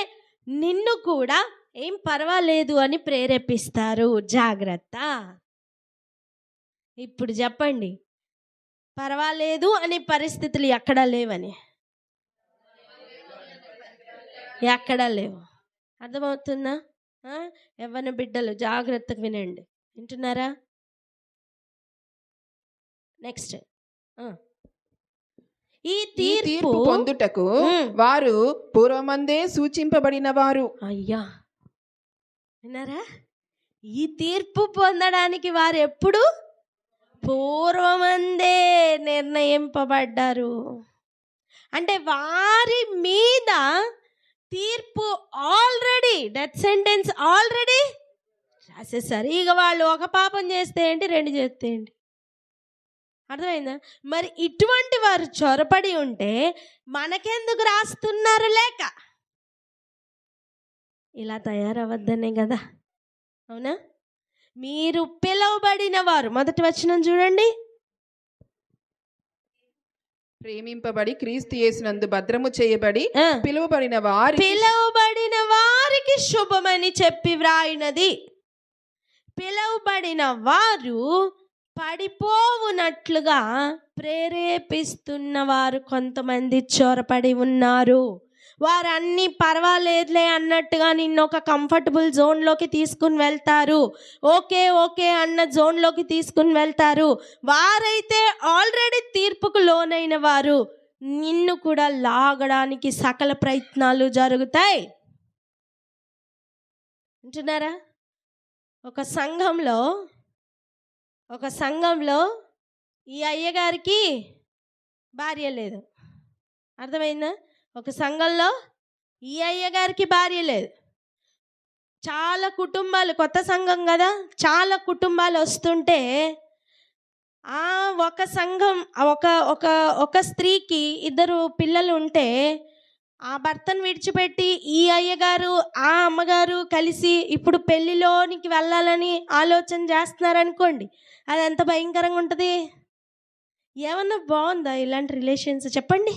నిన్ను కూడా ఏం పర్వాలేదు అని ప్రేరేపిస్తారు. జాగ్రత్త. ఇప్పుడు చెప్పండి, పర్వాలేదు అనే పరిస్థితులు ఎక్కడా లేవని? ఎక్కడా లేవు. అర్థమవుతుందా? యవ్వన బిడ్డలు జాగ్రత్తగా వినండి. వింటున్నారా? నెక్స్ట్, ఈ తీర్పు పొందుటకు వారు పూర్వమందే సూచింపబడిన వారు. అయ్యా, విన్నారా? ఈ తీర్పు పొందడానికి వారు ఎప్పుడు పూర్వమందే నిర్ణయింపబడ్డారు. అంటే వారి మీద తీర్పు ఆల్రెడీ, డెత్ సెంటెన్స్ ఆల్రెడీ రాసేసారు. ఇక వాళ్ళు ఒక పాపం చేస్తే ఏంటి, రెండు చేస్తే ఏంటి? అర్థమైందా? మరి ఇటువంటి వారు చొరబడి ఉంటే మనకెందుకు రాస్తున్నారు లేక? ఇలా తయారవద్దనే కదా. అవునా? మీరు పిలువబడిన వారు, మొదటి వచనం చూడండి. ప్రేమింపబడి క్రీస్తు యేసునందు భద్రము చేయబడి పిలువబడిన వారికి శుభమని చెప్పి వ్రాయినది. పిలువబడిన వారు పడిపోవునట్లుగా ప్రేరేపిస్తున్న వారు కొంతమంది చొరపడి ఉన్నారు. వారు అన్నీ పర్వాలేదులే అన్నట్టుగా నిన్ను ఒక కంఫర్టబుల్ జోన్లోకి తీసుకుని వెళ్తారు. ఓకే అన్న జోన్లోకి తీసుకుని వెళ్తారు. వారైతే ఆల్రెడీ తీర్పుకు లోనైన వారు. నిన్ను కూడా లాగడానికి సకల ప్రయత్నాలు జరుగుతాయి. అంటున్నారా? ఒక సంఘంలో ఈ అయ్యగారికి భార్య లేదు. అర్థమైందా? ఒక సంఘంలో ఈ అయ్యగారికి భార్య లేదు. చాలా కుటుంబాలు, కొత్త సంఘం కదా, చాలా కుటుంబాలు వస్తుంటే ఒక సంఘం ఒక స్త్రీకి 2 పిల్లలు ఉంటే ఆ భర్తను విడిచిపెట్టి ఈ అయ్యగారు ఆ అమ్మగారు కలిసి ఇప్పుడు పెళ్ళిలోనికి వెళ్ళాలని ఆలోచన చేస్తున్నారనుకోండి, అది ఎంత భయంకరంగా ఉంటుంది. ఏమన్నా బాగుందా ఇలాంటి రిలేషన్స్? చెప్పండి,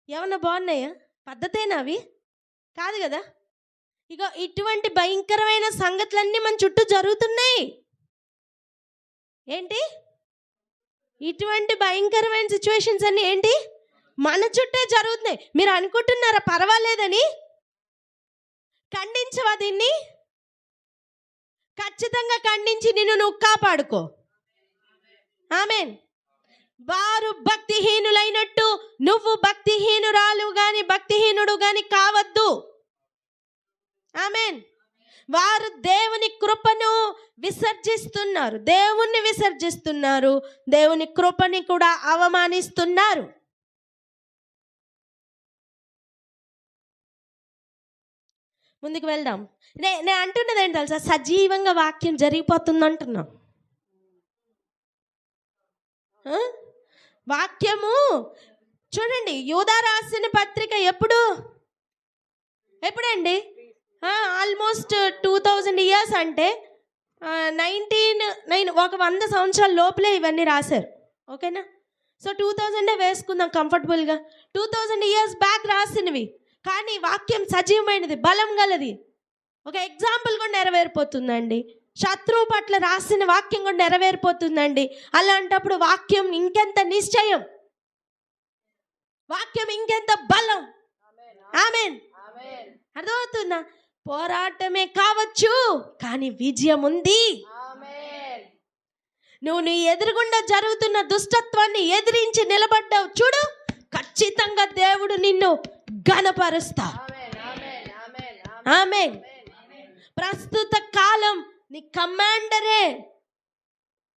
ఏమన్నా బాగున్నాయా? పద్ధతేనా అవి? కాదు కదా. ఇక ఇటువంటి భయంకరమైన సంగతులన్నీ మన చుట్టూ జరుగుతున్నాయి. ఏంటి? ఇటువంటి భయంకరమైన సిచ్యువేషన్స్ అన్నీ ఏంటి? మన చుట్టే జరుగుతున్నాయి. మీరు అనుకుంటున్నారా పర్వాలేదని? ఖండించవా దీన్ని? ఖచ్చితంగా ఖండించి నువ్వు కాపాడుకో. ఆమేన్. వారు భక్తిహీనులైనట్టు నువ్వు భక్తిహీనురాలు గాని భక్తిహీనుడు గాని కావద్దు. ఆమేన్. వారు దేవుని కృపను విసర్జిస్తున్నారు, దేవుణ్ణి విసర్జిస్తున్నారు, దేవుని కృపని కూడా అవమానిస్తున్నారు. ముందుకు వెళ్దాం. నేను అంటున్నది ఏంటి తెలుసా? సజీవంగా వాక్యం జరిగిపోతుంది అంటున్నా. వాక్యము చూడండి, యూదా రాసిన పత్రిక ఎప్పుడండి? ఆల్మోస్ట్ 2000 ఇయర్స్ అంటే 100 సంవత్సరాల లోపలే ఇవన్నీ రాశారు. ఓకేనా? సో 2000 వేసుకుందాం కంఫర్టబుల్గా. 2000 ఇయర్స్ బ్యాక్ రాసినవి, కానీ వాక్యం సజీవమైనది, బలం గలది. ఒక ఎగ్జాంపుల్ కూడా నెరవేరిపోతుందండి. శత్రువు పట్ల రాసిన వాక్యం కూడా నెరవేరిపోతుందండి. అలాంటప్పుడు వాక్యం ఇంకెంత నిశ్చయం, వాక్యం ఇంకెంత బలం. ఆమేన్. అర్థమవుతుందా? పోరాటమే కావచ్చు, కానీ విజయం ఉంది. నువ్వు నీ ఎదురుగుండా జరుగుతున్న దుష్టత్వాన్ని ఎదిరించి నిలబడ్డావు చూడు, ఖచ్చితంగా దేవుడు నిన్ను ఘనపరుస్తా. ఆమేన్. ప్రస్తుత కాలం నీ కమాండరే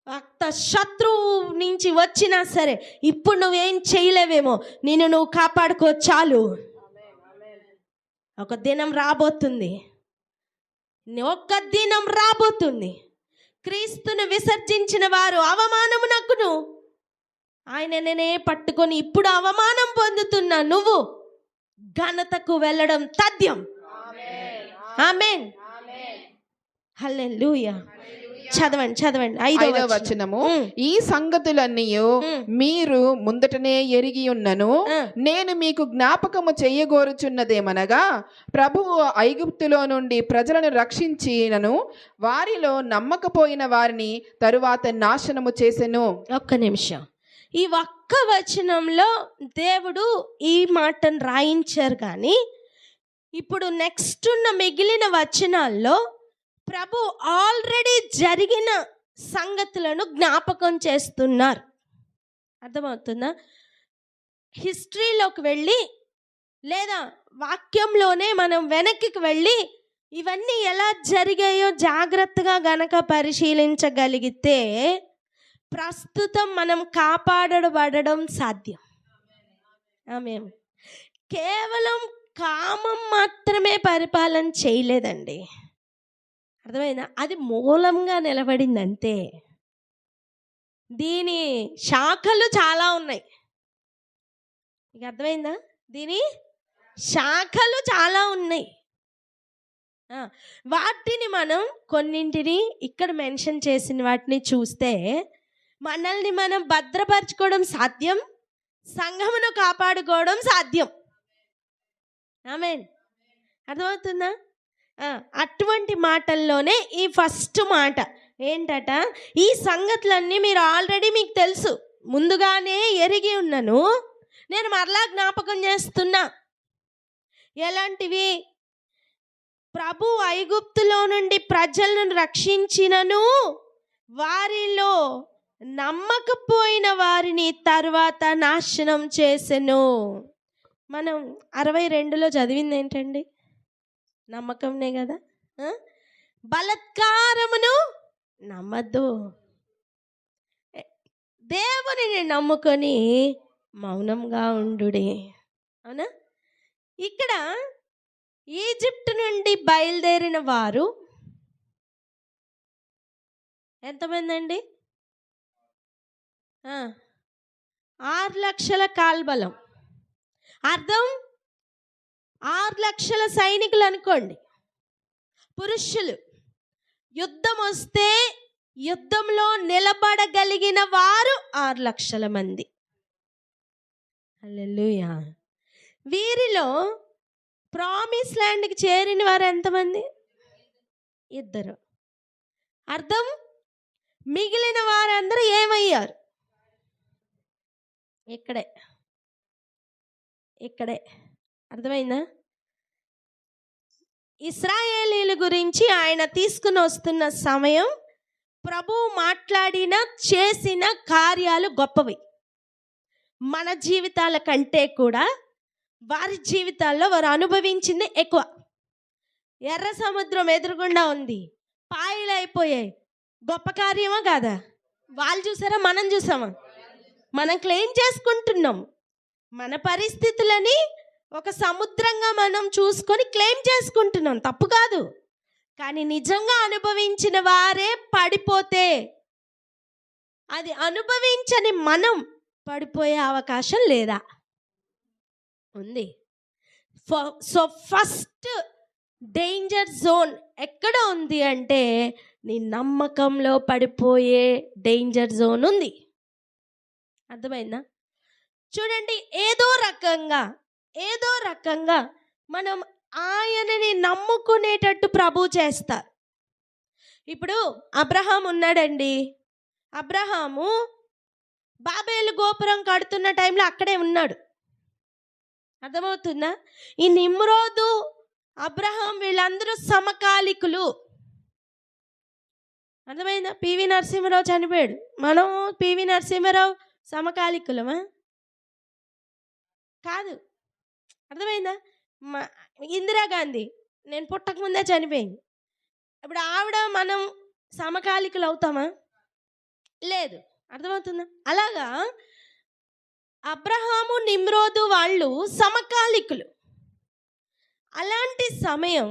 రక్త శత్రువు నుంచి వచ్చినా సరే ఇప్పుడు నువ్వేం చేయలేవేమో, నువ్వు కాపాడుకో చాలు. ఒక దినం రాబోతుంది. క్రీస్తును విసర్జించిన వారు అవమానమునకును ఆయననే పట్టుకొని ఇప్పుడు అవమానం పొందుతున్న నువ్వు ఘనతకు వెళ్ళడం తథ్యం. ఆమేన్. హల్లెలూయా. చదవండి 5వ వచనము. ఈ సంగతులన్నీ మీరు ముందటనే ఎరిగి ఉన్నను, నేను మీకు జ్ఞాపకము చెయ్యగోరుచున్నదేమనగా, ప్రభువు ఐగుప్తులో నుండి ప్రజలను రక్షించినను వారిలో నమ్మకపోయిన వారిని తరువాత నాశనము చేసెను. ఒక్క నిమిషం. ఈ ఒక్క వచనంలో దేవుడు ఈ మాటను రాయించారు, కానీ ఇప్పుడు నెక్స్ట్ ఉన్న మిగిలిన వచనాల్లో ప్రభు ఆల్రెడీ జరిగిన సంగతులను జ్ఞాపకం చేస్తున్నారు. అర్థమవుతుందా? హిస్టరీలోకి వెళ్ళి లేదా వాక్యంలోనే మనం వెనక్కి వెళ్ళి ఇవన్నీ ఎలా జరిగాయో జాగ్రత్తగా గనక పరిశీలించగలిగితే ప్రస్తుతం మనం కాపాడబడడం సాధ్యం. ఆమె కేవలం కామం మాత్రమే పరిపాలన చేయలేదండి. అర్థమైందా? అది మూలంగా నిలబడింది అంతే. దీని శాఖలు చాలా ఉన్నాయి. మీకు అర్థమైందా? దీని శాఖలు చాలా ఉన్నాయి. వాటిని మనం కొన్నింటిని ఇక్కడ మెన్షన్ చేసిన వాటిని చూస్తే మనల్ని మనం భద్రపరచుకోవడం సాధ్యం, సంఘమును కాపాడుకోవడం సాధ్యం. ఆమేన్. అర్థమవుతుందా? అటువంటి మాటల్లోనే ఈ ఫస్ట్ మాట ఏంటట, ఈ సంగతులన్నీ మీరు ఆల్రెడీ మీకు తెలుసు, ముందుగానే ఎరిగి ఉన్నను, నేను మరలా జ్ఞాపకం చేస్తున్నా. ఎలాంటివి? ప్రభు ఐగుప్తులో నుండి ప్రజలను రక్షించినను వారిలో నమ్మకపోయిన వారిని తర్వాత నాశనం చేసెను. మనం 62లో చదివింది ఏంటండి? నమ్మకంనే కదా. బలత్కారమును నమ్మద్దు, దేవునిని నమ్ముకొని మౌనంగా ఉండుడి. అవునా? ఇక్కడ ఈజిప్ట్ నుండి బయలుదేరిన వారు ఎంతమంది అండి? 6 లక్షల కాల్బలం. అర్థం 6 లక్షల సైనికులు అనుకోండి, పురుషులు. యుద్ధం వస్తే యుద్ధంలో నిలబడగలిగిన వారు 6 లక్షల మంది. హల్లెలూయా. వీరిలో ప్రామిస్ ల్యాండ్కి చేరిన వారు ఎంతమంది? 2. అర్థం మిగిలిన వారందరూ ఏమయ్యారు? ఇక్కడే అర్థమైందా? ఇశ్రాయేలీల గురించి ఆయన తీసుకుని వస్తున్న సమయం, ప్రభువు మాట్లాడిన చేసిన కార్యాలు గొప్పవి. మన జీవితాల కంటే కూడా వారి జీవితాల్లో వారు అనుభవించింది ఎక్కువ. ఎర్ర సముద్రం ఎదురుగుండా ఉంది, పాయలు అయిపోయాయి. గొప్ప కార్యమా కాదా? వాళ్ళు చూసారా, మనం చూసామా? మనం క్లెయిమ్ చేసుకుంటున్నాం మన పరిస్థితులని. ఒక సముద్రంగా మనం చూసుకొని క్లెయిమ్ చేసుకుంటున్నాం, తప్పు కాదు. కానీ నిజంగా అనుభవించిన వారే పడిపోతే, అది అనుభవించని మనం పడిపోయే అవకాశం లేదా? ఉంది. సో ఫస్ట్ డేంజర్ జోన్ ఎక్కడ ఉంది అంటే, నీ నమ్మకంలో పడిపోయే డేంజర్ జోన్ ఉంది. అర్థమైందా? చూడండి, ఏదో రకంగా మనం ఆయనని నమ్ముకునేటట్టు ప్రభు చేస్తారు. ఇప్పుడు అబ్రహాం ఉన్నాడండి. అబ్రహాము బాబేలు గోపురం కడుతున్న టైంలో అక్కడే ఉన్నాడు. అర్థమవుతుందా? ఈ నిమ్రోదు, అబ్రహాం వీళ్ళందరూ సమకాలికులు. అర్థమైందా? పివి నరసింహారావు చనిపోయాడు, మనం పివి నరసింహారావు సమకాలికులమా? కాదు. అర్థమైందా? ఇందిరాగాంధీ నేను పుట్టకముందే చనిపోయింది. ఇప్పుడు ఆవిడ మనం సమకాలికులు అవుతామా? లేదు. అర్థమవుతుందా? అలాగా అబ్రహాము, నిమ్రోదు వాళ్ళు సమకాలికులు. అలాంటి సమయం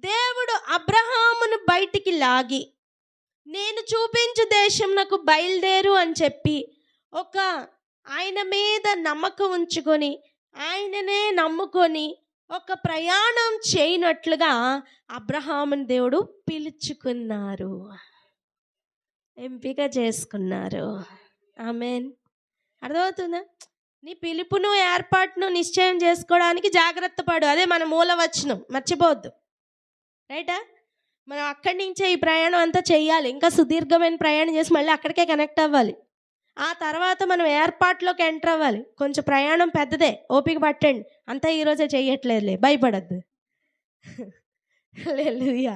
దేవుడు అబ్రహామును బయటికి లాగి, నేను చూపించు దేశం నాకు బయలుదేరు అని చెప్పి, ఒక ఆయన మీద నమ్మకం ఉంచుకొని ఆయననే నమ్ముకొని ఒక ప్రయాణం చేయనట్లుగా అబ్రహాముని దేవుడు పిలుచుకున్నారు, ఎంపిక చేసుకున్నారు. ఆమేన్. అర్థమవుతుందా? నీ పిలుపును ఏర్పాటును నిశ్చయం చేసుకోవడానికి జాగ్రత్త పడు. అదే మన మూలవచనం, మర్చిపోవద్దు. రైటా? మనం అక్కడి నుంచే ఈ ప్రయాణం అంతా చెయ్యాలి. ఇంకా సుదీర్ఘమైన ప్రయాణం చేసి మళ్ళీ అక్కడికే కనెక్ట్ అవ్వాలి. ఆ తర్వాత మనం ఏర్పాట్లోకి ఎంటర్ అవ్వాలి. కొంచెం ప్రయాణం పెద్దదే, ఓపిక పట్టండి. అంతా ఈరోజే చెయ్యట్లేదులే, భయపడద్దు. హల్లెలూయా.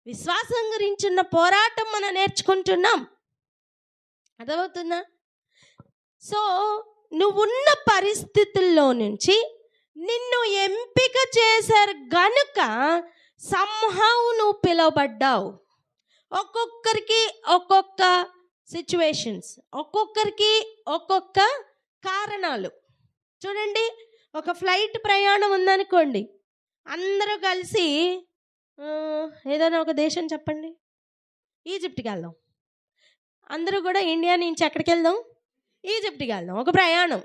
విశ్వాసం గురించి ఉన్న పోరాటం మనం నేర్చుకుంటున్నాం. అర్థమవుతుందా? సో నువ్వున్న పరిస్థితుల్లో నుంచి నిన్ను ఎంపిక చేశారు గనుక సంహౌ నువ్వు పిలువబడ్డావు. ఒక్కొక్కరికి ఒక్కొక్క సిచ్యువేషన్స్, ఒక్కొక్కరికి ఒక్కొక్క కారణాలు. చూడండి, ఒక ఫ్లైట్ ప్రయాణం ఉందనుకోండి, అందరూ కలిసి ఏదైనా ఒక దేశం చెప్పండి, ఈజిప్ట్కి వెళ్దాం. అందరూ కూడా ఇండియా నుంచి ఎక్కడికి వెళ్దాం? ఈజిప్ట్కి వెళ్దాం. ఒక ప్రయాణం,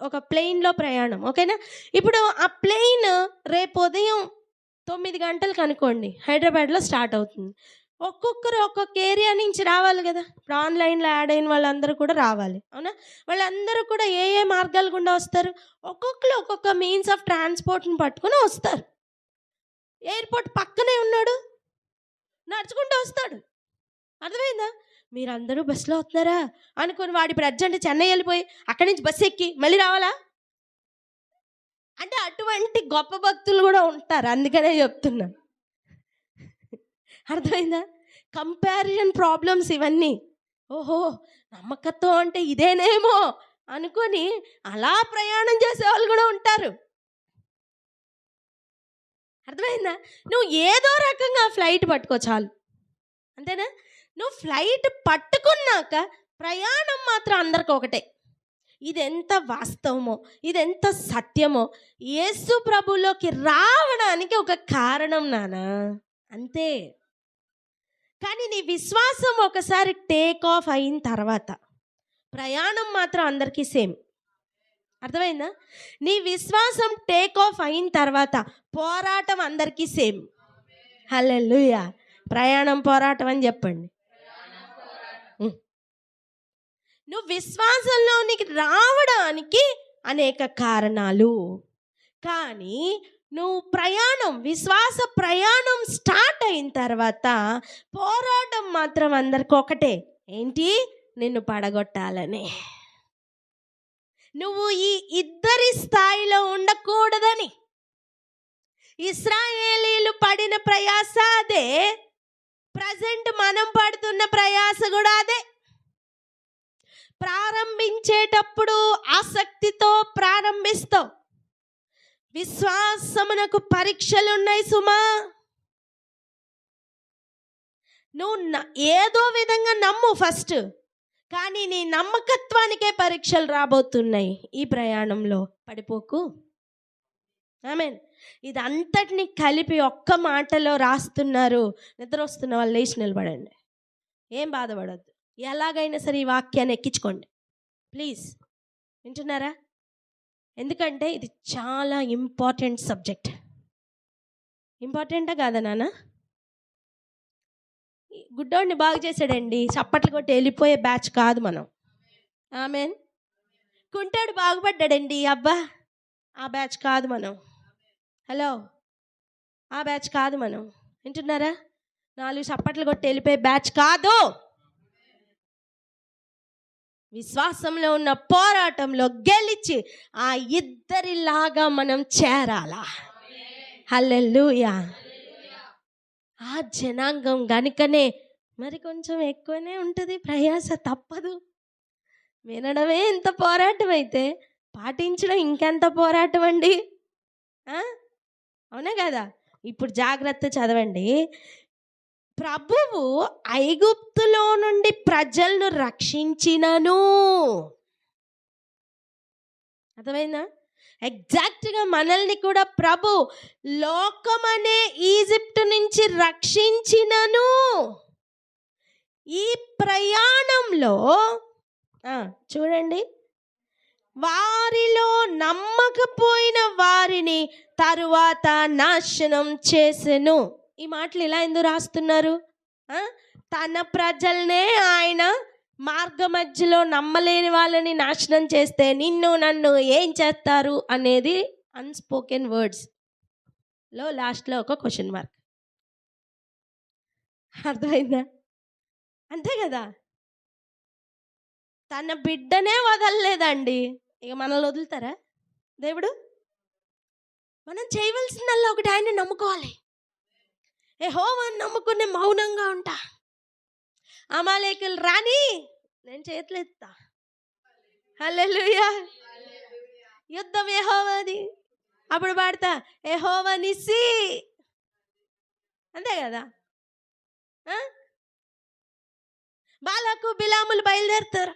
ఒక ప్లెయిన్లో ప్రయాణం. ఓకేనా? ఇప్పుడు ఆ ప్లెయిన్ రేపు ఉదయం 9 గంటలకు అనుకోండి హైదరాబాద్లో స్టార్ట్ అవుతుంది. ఒక్కొక్కరు ఒక్కొక్క ఏరియా నుంచి రావాలి కదా. ఇప్పుడు ఆన్లైన్లో యాడ్ అయిన వాళ్ళందరూ కూడా రావాలి, అవునా? వాళ్ళందరూ కూడా ఏ ఏ మార్గాల గుండా వస్తారు? ఒక్కొక్కరు ఒక్కొక్క మీన్స్ ఆఫ్ ట్రాన్స్పోర్ట్ని పట్టుకుని వస్తారు. ఎయిర్పోర్ట్ పక్కనే ఉన్నాడు, నడుచుకుంటూ వస్తాడు. అర్థమైందా? మీరందరూ బస్సులో వస్తున్నారా అనుకుని వాడి ఇప్పుడు అర్జెంట్ చెన్నై వెళ్ళిపోయి అక్కడి నుంచి బస్సు ఎక్కి మళ్ళీ రావాలా అంటే అటువంటి గొప్ప భక్తులు కూడా ఉంటారు. అందుకనే చెప్తున్నా. అర్థమైందా? కంపారిజన్ ప్రాబ్లమ్స్ ఇవన్నీ. ఓహో, నమ్మకత్వం అంటే ఇదేనేమో అనుకొని అలా ప్రయాణం చేసే వాళ్ళు కూడా ఉంటారు. అర్థమైందా? నువ్వు ఏదో రకంగా ఫ్లైట్ పట్టుకో చాలు, అంతేనా? నువ్వు ఫ్లైట్ పట్టుకున్నాక ప్రయాణం మాత్రం అందరికి ఒకటే. ఇది ఎంత వాస్తవమో, ఇది ఎంత సత్యమో యేసు ప్రభులోకి రావడానికి ఒక కారణం నానా, అంతే. కానీ నీ విశ్వాసం ఒకసారి టేక్ ఆఫ్ అయిన తర్వాత ప్రయాణం మాత్రం అందరికీ సేమ్. అర్థమైందా? నీ విశ్వాసం టేక్ ఆఫ్ అయిన తర్వాత పోరాటం అందరికీ సేమ్. హల్లెలూయా. ప్రయాణం పోరాటం అని చెప్పండి. నువ్వు విశ్వాసంలోనికి రావడానికి అనేక కారణాలు, కానీ నువ్వు విశ్వాస ప్రయాణం స్టార్ట్ అయిన తర్వాత పోరాటం మాత్రం అందరికి ఒకటే. ఏంటి? నిన్ను పడగొట్టాలని. నువ్వు ఈ ఇద్దరి స్థాయిలో ఉండకూడదని. ఇశ్రాయేలీలు పడిన ప్రయాస అదే, ప్రజెంట్ మనం పడుతున్న ప్రయాస కూడా అదే. ప్రారంభించేటప్పుడు ఆసక్తితో ప్రారంభిస్తావు. విశ్వాసమునకు పరీక్షలు ఉన్నాయి సుమా. నువ్వు ఏదో విధంగా నమ్ము ఫస్ట్, కానీ నీ నమ్మకత్వానికే పరీక్షలు రాబోతున్నాయి. ఈ ప్రయాణంలో పడిపోకు. ఆమేన్. ఇది అంతటిని కలిపి ఒక్క మాటలో రాస్తున్నారు. నిద్ర వస్తున్న వాళ్ళు లేచి నిలబడండి, ఏం బాధపడద్దు. ఎలాగైనా సరే ఈ వాక్యాన్ని ఎక్కించుకోండి ప్లీజ్. వింటున్నారా? ఎందుకంటే ఇది చాలా ఇంపార్టెంట్ సబ్జెక్ట్. ఇంపార్టెంటా కాదా నాన్న? గుడ్డోడిని బాగు చేశాడండి, చప్పట్లు కొట్టి వెళ్ళిపోయే బ్యాచ్ కాదు మనం. ఆమేన్. కుంటాడు బాగుపడ్డాడండి, అబ్బా ఆ బ్యాచ్ కాదు మనం. హలో, ఆ బ్యాచ్ కాదు మనం. వింటున్నారా? 4 చప్పట్లు కొట్టి వెళ్ళిపోయే బ్యాచ్ కాదు. విశ్వాసంలో ఉన్న పోరాటంలో గెలిచి ఆ ఇద్దరిలాగా మనం చేరాలా. హల్లెలూయా. ఆ జనాంగం గనుకనే మరి కొంచెం ఎక్కువనే ఉంటుంది ప్రయాస, తప్పదు. వినడమే ఎంత పోరాటం అయితే పాటించడం ఇంకెంత పోరాటం అండి. అవునా కదా? ఇప్పుడు జాగ్రత్త చదవండి. ప్రభువు ఐగుప్తులో నుండి ప్రజలను రక్షించినను. అర్థమైందా? ఎగ్జాక్ట్గా మనల్ని కూడా ప్రభు లోకమనే ఈజిప్ట్ నుంచి రక్షించినను. ఈ ప్రయాణంలో చూడండి, వారిలో నమ్మకపోయిన వారిని తరువాత నాశనం చేసెను. ఈ మాటలు ఇలా ఎందుకు రాస్తున్నారు? తన ప్రజల్నే ఆయన మార్గ మధ్యలో నమ్మలేని వాళ్ళని నాశనం చేస్తే నిన్ను నన్ను ఏం చేస్తారు అనేది అన్స్పోకెన్ వర్డ్స్లో లాస్ట్లో ఒక క్వశ్చన్ మార్క్. అర్థమైందా? అంతే కదా? తన బిడ్డనే వదలలేదండి, ఇక మనల్ని వదులుతారా దేవుడు? మనం చేయవలసిందల్లా ఒకటి, ఆయన నమ్ముకోవాలి. యెహోవాను నమ్ముకుని మౌనంగా ఉంటా. అమాలేకులు రాని నేను చేతులు ఎత్తా. హల్లెలూయా. యుద్ధం యెహోవాది. అప్పుడు పాడతా యెహోవా నిస్సి. అంతే కదా? బాలాకు బిలాములు బయలుదేరుతారు.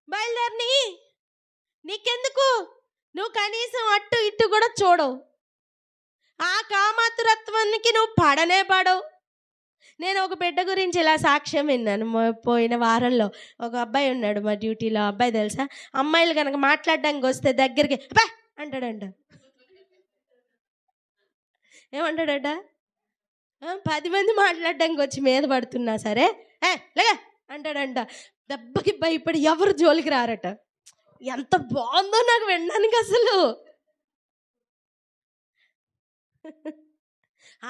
బయలుదేరని నీకెందుకు? నువ్వు కనీసం అట్టు ఇట్టు కూడా చూడవు. ఆ కామాతురత్వానికి నువ్వు పడనే పడవు. నేను ఒక బిడ్డ గురించి ఇలా సాక్ష్యం విన్నాను. పోయిన వారంలో ఒక అబ్బాయి ఉన్నాడు మా డ్యూటీలో. అబ్బాయి తెలుసా, అమ్మాయిలు కనుక మాట్లాడడానికి వస్తే దగ్గరికి అబ్బా అంటాడంట. ఏమంటాడట? 10 మంది మాట్లాడడానికి వచ్చి మీద పడుతున్నా సరే లేగా అంటాడంట. దెబ్బకి భయపడి ఎవరు జోలికి రారట. ఎంత బాగుందో నాకు వినడానికి అసలు.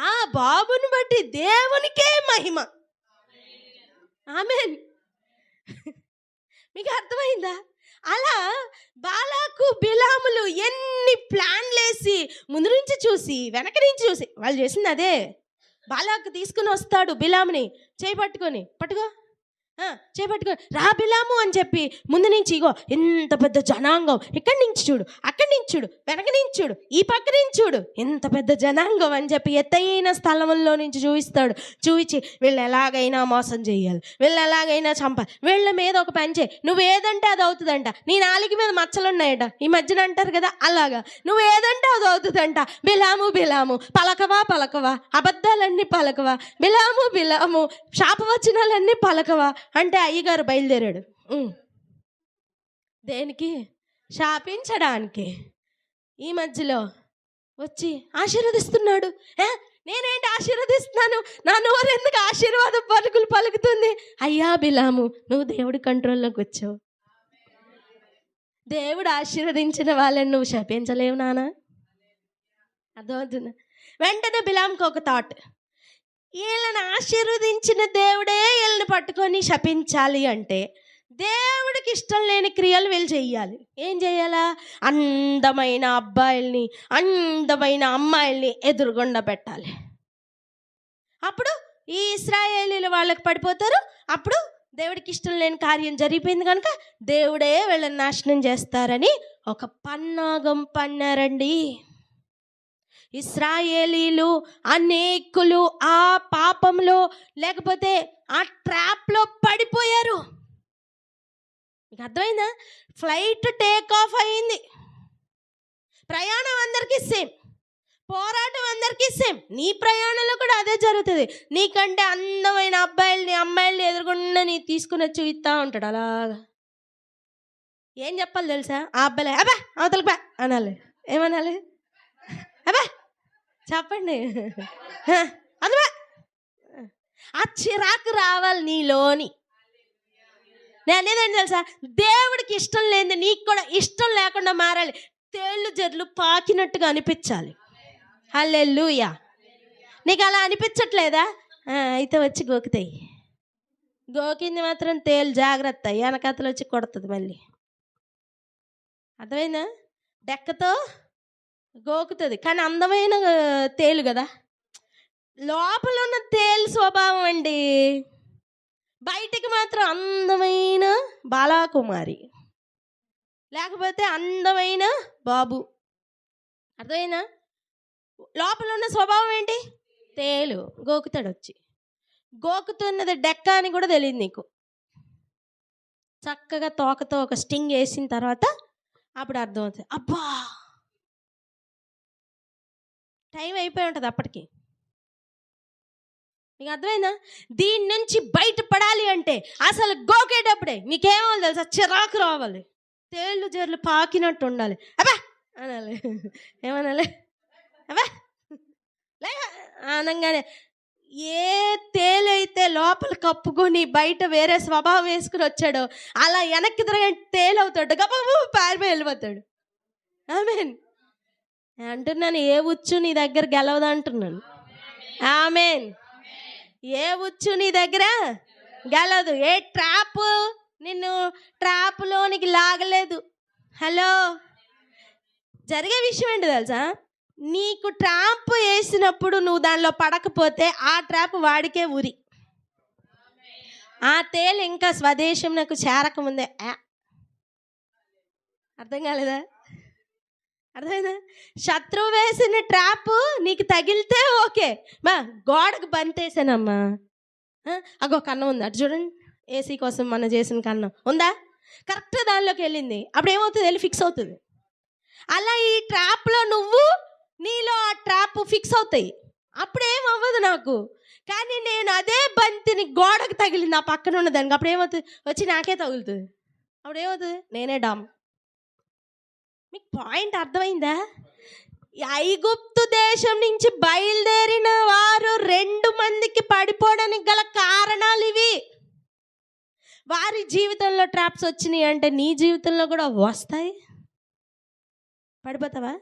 ఆ బాబుని బట్టి దేవునికే మహిమ. ఆమేన్. మీకు అర్థమైందా? అలా బాలాకు బిలాములు ఎన్ని ప్లాన్లేసి ముందు నుంచి చూసి వెనక నుంచి చూసి వాళ్ళు చేసింది అదే. బాలాకు తీసుకుని వస్తాడు బిలాముని చేపట్టుకొని, పట్టుకో చేపట్టుకో రా బిలాము అని చెప్పి ముందు నుంచి, ఇగో ఎంత పెద్ద జనాంగం, ఇక్కడి నుంచి చూడు, అక్కడి నుంచి చూడు, వెనక నుంచి చూడు, ఈ పక్క నుంచి చూడు, ఎంత పెద్ద జనాంగం అని చెప్పి ఎత్తైన స్థలంలో నుంచి చూపిస్తాడు. చూపించి వీళ్ళు ఎలాగైనా మోసం చేయాలి, వీళ్ళు ఎలాగైనా చంపాలి, వీళ్ళ మీద ఒక పని చేయి, నువ్వు ఏదంటే అది అవుతుందంట, నీ నాలుగు మీద మచ్చలు ఉన్నాయట, ఈ మధ్యన అంటారు కదా అలాగా, నువ్వు ఏదంటే అది అవుతుందంట. బిలాము బిలాము పలకవా పలకవా, అబద్ధాలన్నీ పలకవా, బిలాము బిలాము శాపవచనాలన్నీ పలకవా అంటే అయ్యగారు బయలుదేరాడు. దేనికి? శాపించడానికి. ఈ మధ్యలో వచ్చి ఆశీర్వదిస్తున్నాడు. నేనేంటి ఆశీర్వదిస్తున్నాను, నా నోరు ఎందుకు ఆశీర్వాద పలుకులు పలుకుతుంది? అయ్యా బిలాము, నువ్వు దేవుడి కంట్రోల్లోకి వచ్చావు. దేవుడు ఆశీర్వదించిన వాళ్ళని నువ్వు శపించలేవు నానా. అర్థమవుతుందా? వెంటనే బిలాంకి ఒక థాట్, వీళ్ళని ఆశీర్వదించిన దేవుడే వీళ్ళని పట్టుకొని శపించాలి అంటే దేవుడికి ఇష్టం లేని క్రియలు వీళ్ళు చెయ్యాలి. ఏం చెయ్యాలా? అందమైన అబ్బాయిల్ని అందమైన అమ్మాయిల్ని ఎదురుగుండా పెట్టాలి. అప్పుడు ఈ ఇశ్రాయేలీలు వాళ్ళకి పడిపోతారు. అప్పుడు దేవుడికి ఇష్టం లేని కార్యం జరిగిపోయింది కనుక దేవుడే వీళ్ళని నాశనం చేస్తారని ఒక పన్నాగం పన్నారండి. ఇశ్రాయేలీలు అనేకులు ఆ పాపంలో లేకపోతే ఆ ట్రాప్లో పడిపోయారు. మీకు అర్థమైందా? ఫ్లైట్ టేక్ ఆఫ్ అయింది, ప్రయాణం అందరికీ సేమ్, పోరాటం అందరికీ సేమ్. నీ ప్రయాణంలో కూడా అదే జరుగుతుంది. నీకంటే అందమైన అబ్బాయిల్ని అమ్మాయిల్ని ఎదురుకుండా నీ తీసుకుని వచ్చి ఇస్తా ఉంటాడు. అలాగా ఏం చెప్పాలి తెలుసా? ఆ అబ్బాయిలే అబ్బా అవతలకి బా అనాలి. ఏమనాలి? అబ్బా చెప్పండి, అదివా. ఆ చిరాకు రావాలి నీలోని. నేను అనేదేంటి తెలుసా? దేవుడికి ఇష్టం లేనిది నీకు కూడా ఇష్టం లేకుండా మారాలి. తేళ్ళు జర్లు పాకినట్టుగా అనిపించాలి. హల్లెలూయా. నీకు అలా అనిపించట్లేదా? అయితే వచ్చి గోకుతాయి. గోకింది మాత్రం తేలు జాగ్రత్త, వెనకతలు వచ్చి కొడుతుంది మళ్ళీ. అర్థమైందా? డెక్కతో గోకుతుంది, కానీ అందమైన తేలు కదా. లోపల ఉన్న తేలు స్వభావం అండి, బయటికి మాత్రం అందమైన బాలాకుమారి లేకపోతే అందమైన బాబు. అర్థమైనా? లోపల ఉన్న స్వభావం ఏంటి? తేలు. గోకుతాడు వచ్చి. గోకుతున్నది డెక్క అని కూడా తెలియదు నీకు. చక్కగా తోకతో ఒక స్టింగ్ వేసిన తర్వాత అప్పుడు అర్థమవుతుంది. అబ్బా టైం అయిపోయి ఉంటుంది అప్పటికి. మీకు అర్థమైందా? దీని నుంచి బయటపడాలి అంటే అసలు గోకేటప్పుడే మీకేమో తెలుసా? చిరాకు రావాలి, తేళ్ళు జర్లు పాకినట్టు ఉండాలి. అబ్బా అనాలి. ఏమనాలి? అబ్బా అనగానే ఏ తేలైతే లోపల కప్పుకొని బయట వేరే స్వభావం వేసుకుని వచ్చాడో అలా వెనక్కి తిరగ తేలవుతాడు, గబ పారిపోయి వెళ్ళిపోతాడు. ఆమేన్ అంటున్నాను. ఏ ఉచ్చు నీ దగ్గర గెలవదు అంటున్నాను. ఆమేన్. ఏ ఉచ్చు నీ దగ్గర గెలవదు. ఏ ట్రాప్ నిన్ను ట్రాప్లోనికి లాగలేదు. హలో, జరిగే విషయం ఏంటి తెలుసా? నీకు ట్రాప్ వేసినప్పుడు నువ్వు దానిలో పడకపోతే ఆ ట్రాప్ వాడికే ఉరి. ఆ తేలు ఇంకా స్వదేశం నాకు చేరకముందే. అర్థం కాలేదా? అర్థమైందా? శత్రువు వేసిన ట్రాప్ నీకు తగిలితే ఓకే, మా గోడకు బంతేసానమ్మా, అగో కన్నం ఉంది అటు చూడండి, ఏసీ కోసం మనం చేసిన కన్నం ఉందా, కరెక్ట్ దానిలోకి వెళ్ళింది, అప్పుడు ఏమవుతుంది? వెళ్ళి ఫిక్స్ అవుతుంది. అలా ఈ ట్రాప్లో నువ్వు నీలో ఆ ట్రాప్ ఫిక్స్ అవుతాయి, అప్పుడు ఏమవ్వదు నాకు. కానీ నేను అదే బంతిని గోడకు తగిలింది ఆ పక్కన ఉన్నదానికి, అప్పుడు ఏమవుతుంది? వచ్చి నాకే తగులుతుంది. అప్పుడు ఏమవుతుంది? నేనే డామ్. మీకు పాయింట్ అర్థమైందా? ఐగుప్తు దేశం నుంచి బయలుదేరిన వారు 2 మందికి పడిపోవడానికి గల కారణాలు ఇవి. వారి జీవితంలో ట్రాప్స్ వచ్చినాయి అంటే నీ జీవితంలో కూడా వస్తాయి. పడిపోతావా?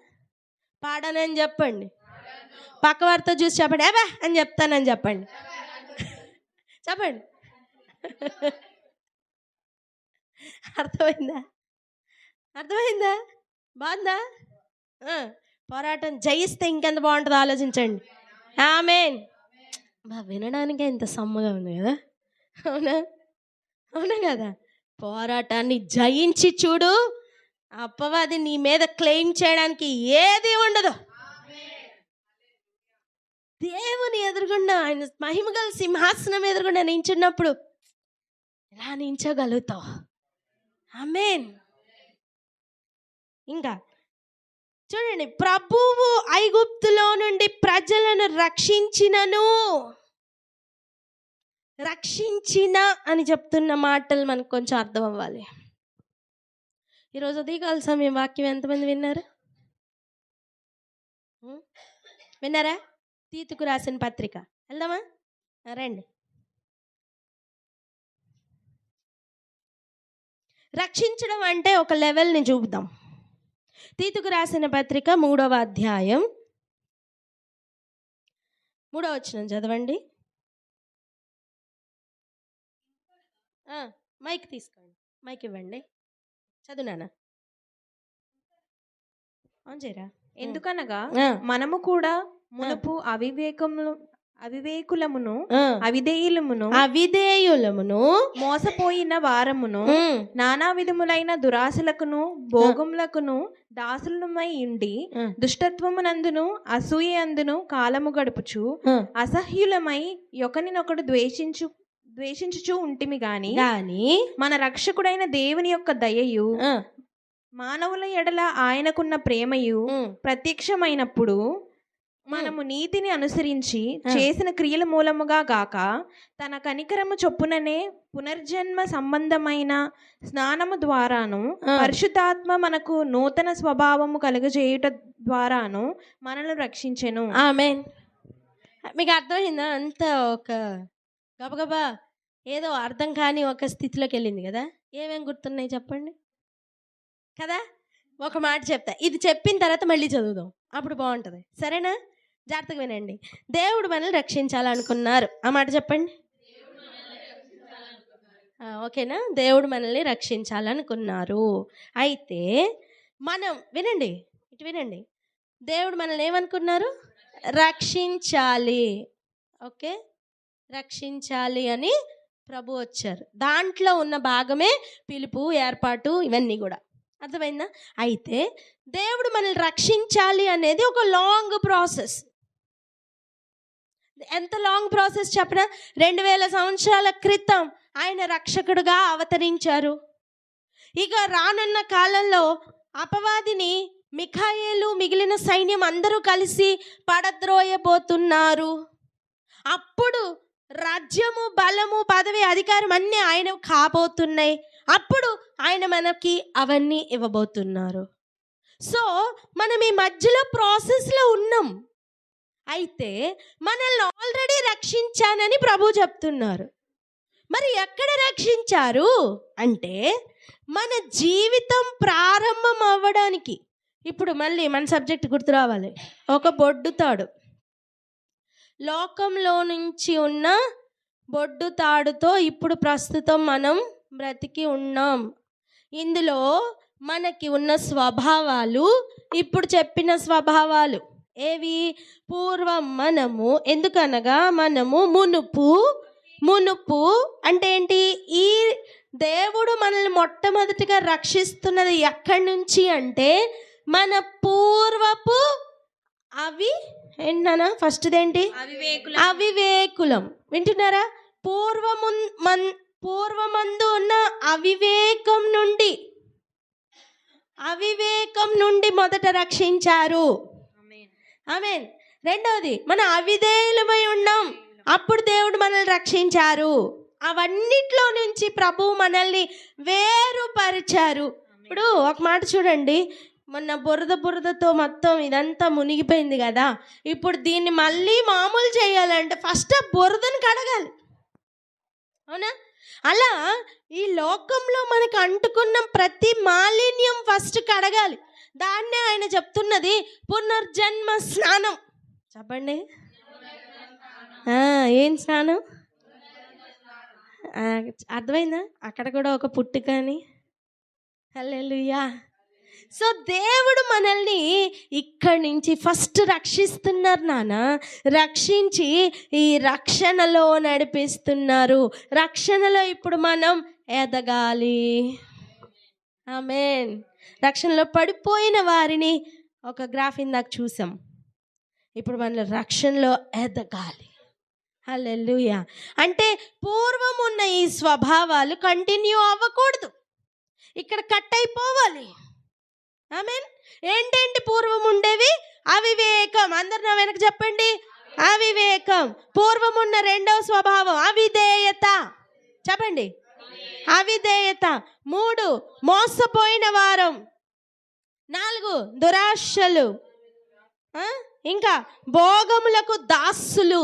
పాడనని చెప్పండి. పక్కవారితో చూసి చెప్పండి ఏబా అని చెప్తానని చెప్పండి. చెప్పండి. అర్థమైందా? అర్థమైందా? బాగుందా? పోరాటం జయిస్తే ఇంకెంత బాగుంటుందో ఆలోచించండి. ఆమేన్. వినడానికే ఇంత సమ్మగా ఉంది కదా. అవునా? అవునా కదా? పోరాటాన్ని జయించి చూడు, అపవాది నీ మీద క్లెయిమ్ చేయడానికి ఏది ఉండదు. దేవుని ఎదురుగుండా, ఆయన మహిమగల సింహాసనం ఎదురుగుండా నించున్నప్పుడు ఎలా నించోగలుగుతావు? ఆమేన్. ఇంకా చూడండి, ప్రభువు ఐగుప్తులో నుండి ప్రజలను రక్షించిన అని చెప్తున్న మాటలు మనకు కొంచెం అర్థం అవ్వాలి. ఈరోజు ఉదయకాల సమయం వాక్యం ఎంతమంది విన్నారు? విన్నారా? తీతుకు రాసిన పత్రిక వెళ్దామా? రండి. రక్షించడం అంటే ఒక లెవెల్ని చూపుదాం. తీతుకు రాసిన పత్రిక 3వ అధ్యాయం 3వ వచనం చదవండి. మైక్ తీసుకోండి, మైక్ ఇవ్వండి, చదువునానా ఆన్ చేయరా. ఎందుకనగా మనము కూడా మునుపు అవివేకులమును అవిధేయులమును మోసపోయిన వారమును నానా విధములైన దురాశలకును భోగములకును దాసులమై ఉండి దుష్టత్వమునందును అసూయందును కాలము గడుపుచు అసహ్యులమై ఒకరినొకడు ద్వేషించుచు ఉంటిమి గాని మన రక్షకుడైన దేవుని యొక్క దయయు మానవుల ఎడల ఆయనకున్న ప్రేమయు ప్రత్యక్షమైనప్పుడు మనము నీతిని అనుసరించి చేసిన క్రియల మూలముగా గాక తన కనికరము చొప్పుననే పునర్జన్మ సంబంధమైన స్నానము ద్వారాను పరిశుద్ధాత్మ మనకు నూతన స్వభావము కలుగజేయుట ద్వారాను మనల్ని రక్షించెను. ఆమేన్. మీకు అర్థమైందా? అంత ఒక గబగబా ఏదో అర్థం కాని ఒక స్థితిలోకి వెళ్ళింది కదా. ఏమేం గుర్తున్నాయి చెప్పండి కదా. ఒక మాట చెప్తా, ఇది చెప్పిన తర్వాత మళ్ళీ చదువుదాం, అప్పుడు బాగుంటుంది. సరేనా? జాగ్రత్తగా వినండి. దేవుడు మనల్ని రక్షించాలనుకున్నారు. ఆ మాట చెప్పండి. ఓకేనా? దేవుడు మనల్ని రక్షించాలనుకున్నారు. అయితే మనం వినండి, ఇటు వినండి. దేవుడు మనల్ని ఏమనుకున్నారు? రక్షించాలి. ఓకే, రక్షించాలి అని ప్రభు వచ్చారు. దాంట్లో ఉన్న భాగమే పిలుపు, ఏర్పాటు, ఇవన్నీ కూడా. అర్థమైందా? అయితే దేవుడు మనల్ని రక్షించాలి అనేది ఒక లాంగ్ ప్రాసెస్. ఎంత లాంగ్ ప్రాసెస్ చెప్పినా 2000 సంవత్సరాల క్రితం ఆయన రక్షకుడుగా అవతరించారు. ఇక రానున్న కాలంలో అపవాదిని మిఖాయేలు మిగిలిన సైన్యం అందరూ కలిసి పడద్రోయబోతున్నారు. అప్పుడు రాజ్యము, బలము, పదవి, అధికారం అన్నీ ఆయన కాబోతున్నాయి. అప్పుడు ఆయన మనకి అవన్నీ ఇవ్వబోతున్నారు. సో మనం ఈ మధ్యలో ప్రాసెస్లో ఉన్నాం. అయితే మనల్ని ఆల్రెడీ రక్షించానని ప్రభు చెప్తున్నారు. మరి ఎక్కడ రక్షించారు అంటే మన జీవితం ప్రారంభం అవ్వడానికి. ఇప్పుడు మళ్ళీ మన సబ్జెక్ట్ గుర్తు రావాలి. ఒక బొడ్డుతాడు, లోకంలో నుంచి ఉన్న బొడ్డు తాడుతో ఇప్పుడు ప్రస్తుతం మనం బ్రతికి ఉన్నాం. ఇందులో మనకి ఉన్న స్వభావాలు ఇప్పుడు చెప్పిన స్వభావాలు ఏవి? పూర్వం మనము, ఎందుకనగా మనము మునుపు అంటే ఏంటి? ఈ దేవుడు మనల్ని మొట్టమొదటిగా రక్షిస్తున్నది ఎక్కడి నుంచి అంటే మన పూర్వపు ఏంటన్నా ఫస్ట్ ఏంటి? అవివేకులం. వింటున్నారా? పూర్వమందు ఉన్న అవివేకం నుండి మొదట రక్షించారు. ఆమేన్. రెండవది, మన అవిధేయులమై ఉన్నాం, అప్పుడు దేవుడు మనల్ని రక్షించారు. అవన్నిట్లో నుంచి ప్రభువు మనల్ని వేరుపరిచారు. ఇప్పుడు ఒక మాట చూడండి, మొన్న బురదతో మొత్తం ఇదంతా మునిగిపోయింది కదా. ఇప్పుడు దీన్ని మళ్ళీ మామూలు చేయాలంటే ఫస్ట్ ఆ బురదను కడగాలి. అవునా? అలా ఈ లోకంలో మనకు అంటుకున్న ప్రతి మాలిన్యం ఫస్ట్ కడగాలి. దాన్నే ఆయన చెప్తున్నది పునర్జన్మ స్నానం. చెప్పండి. ఏం స్నానం? అర్థమైందా? అక్కడ కూడా ఒక పుట్టుకని. హల్లెలూయా. సో దేవుడు మనల్ని ఇక్కడి నుంచి ఫస్ట్ రక్షిస్తున్నారు నాన్న. రక్షించి ఈ రక్షణలో నడిపిస్తున్నారు. రక్షణలో ఇప్పుడు మనం ఎదగాలి. ఆమేన్. రక్షణలో పడిపోయిన వారిని ఒక గ్రాఫ్ ఇందాక చూసాం. ఇప్పుడు మన రక్షణలో ఎదగాలి. హల్లెలూయా. అంటే పూర్వం ఉన్న ఈ స్వభావాలు కంటిన్యూ అవ్వకూడదు, ఇక్కడ కట్ అయిపోవాలి. ఆమేన్. ఏంటంటే పూర్వం ఉండేవి అవివేకం. అందరు నా వెనక చెప్పండి, అవివేకం. పూర్వం ఉన్న రెండవ స్వభావం అవిధేయత. చెప్పండి, అవిధేయత. 3 మోసపోయిన వారం. 4 దురాశలు. ఇంకా భోగములకు దాసులు.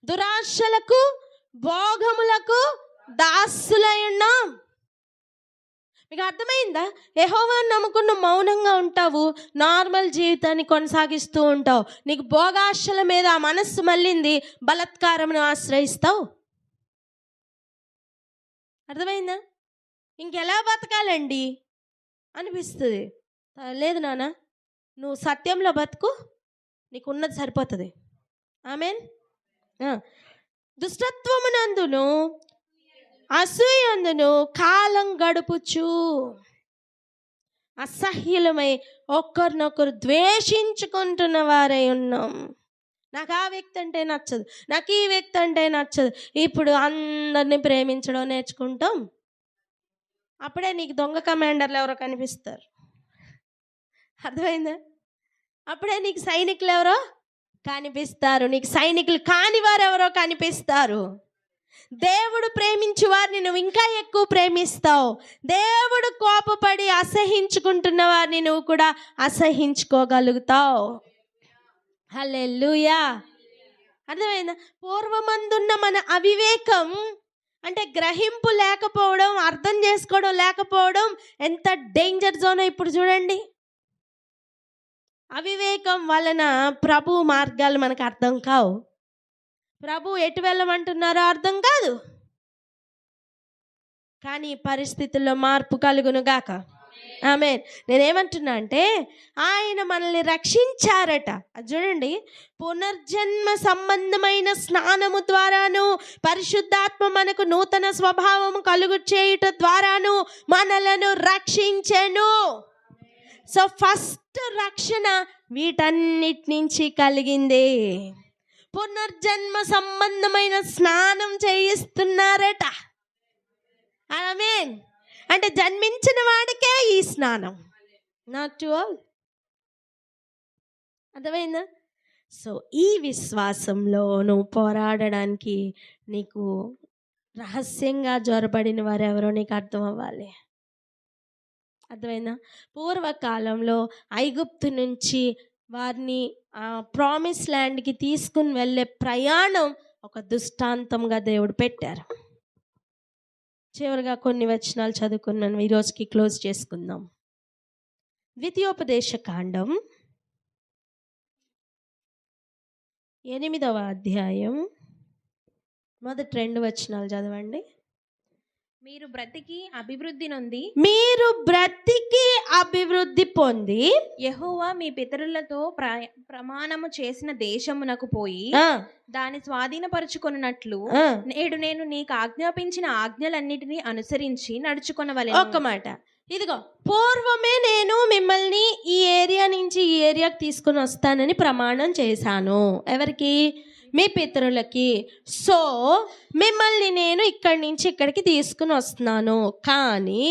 దురాశలకు భోగములకు దాసులై ఉన్నాం. మీకు అర్థమైందా? యెహోవాను నమ్ముకున్న మౌనంగా ఉంటావు, నార్మల్ జీవితాన్ని కొనసాగిస్తూ ఉంటావు. నీకు భోగాశల మీద ఆ మనస్సు మళ్ళింది, బలత్కారమును ఆశ్రయిస్తావు. అర్థమైందా? ఇంకెలా బతకాలండి అనిపిస్తుంది. లేదు నాన్న, నువ్వు సత్యంలో బతుకు, నీకు ఉన్నది సరిపోతుంది. ఆమేన్. దుష్టత్వమునందును అసూయందును కాలం గడుపుచు అసహ్యులమై ఒకరినొకరు ద్వేషించుకుంటున్న వారై ఉన్నాం. నాకు ఆ వ్యక్తి అంటే నచ్చదు, నాకు ఈ వ్యక్తి అంటే నచ్చదు. ఇప్పుడు అందరినీ ప్రేమించడం నేర్చుకుంటాం. అప్పుడే నీకు దొంగ కమాండర్లు ఎవరో కనిపిస్తారు. అర్థమైందా? అప్పుడే నీకు సైనికులు ఎవరో కనిపిస్తారు, నీకు సైనికులు కాని వారు ఎవరో కనిపిస్తారు. దేవుడు ప్రేమించు వారిని నువ్వు ఇంకా ఎక్కువ ప్రేమిస్తావు. దేవుడు కోపపడి అసహించుకుంటున్న వారిని నువ్వు కూడా అసహించుకోగలుగుతావు. హల్లెలూయా. అర్థమైందా? పూర్వమందున్న మన అవివేకం అంటే గ్రహింపు లేకపోవడం, అర్థం చేసుకోవడం లేకపోవడం ఎంత డేంజర్ జోనో ఇప్పుడు చూడండి. అవివేకం వలన ప్రభు మార్గాలు మనకు అర్థం కావు. ప్రభు ఎటు వెళ్ళమంటున్నారో అర్థం కాదు. కానీ పరిస్థితుల్లో మార్పు కలుగును గాక. ఆమేన్. నేనేమంటున్నా అంటే ఆయన మనల్ని రక్షించారట. అది చూడండి, పునర్జన్మ సంబంధమైన స్నానము ద్వారాను పరిశుద్ధాత్మ మనకు నూతన స్వభావము కలుగు చేయుట ద్వారాను మనలను రక్షించెను. సో ఫస్ట్ రక్షణ వీటన్నిటి నుంచి కలిగింది. పునర్జన్మ సంబంధమైన స్నానం చేయిస్తున్నారట. ఆమేన్. అంటే జన్మించిన వాడికే ఈ స్నానం, నాట్ టు ఆల్. అర్థమైందా? సో ఈ విశ్వాసంలో నువ్వు పోరాడడానికి నీకు రహస్యంగా జ్వరపడిన వారు ఎవరో నీకు అర్థం అవ్వాలి. అర్థమైందా? పూర్వకాలంలో ఐగుప్తు నుంచి వారిని ప్రామిస్ ల్యాండ్కి తీసుకుని వెళ్ళే ప్రయాణం ఒక దృష్టాంతంగా దేవుడు పెట్టారు. చివరిగా కొన్ని వచనాలు చదువుకుని మనం ఈరోజుకి క్లోజ్ చేసుకుందాం. ద్వితీయోపదేశ కాండం 8వ అధ్యాయం మొదటి 2 వచనాలు చదవండి. మీరు బ్రతికి అభివృద్ధి నొంది, మీరు బ్రతికి అభివృద్ధి పొంది యెహోవా మీ పితరులతో ప్రమాణము చేసిన దేశమునకు పోయి దాని స్వాధీనపరచుకొనున్నట్లు నేడు నేను నీకు ఆజ్ఞాపించిన ఆజ్ఞలన్నిటినీ అనుసరించి నడుచుకొనవలెను. ఒక్క మాట, ఇదిగో పూర్వమే నేను మిమ్మల్ని ఈ ఏరియా నుంచి ఈ ఏరియాకి తీసుకుని వస్తానని ప్రమాణం చేశాను. ఎవరికి? మీ పితరులకి. సో మిమ్మల్ని నేను ఇక్కడి నుంచి ఇక్కడికి తీసుకుని వస్తున్నాను. కానీ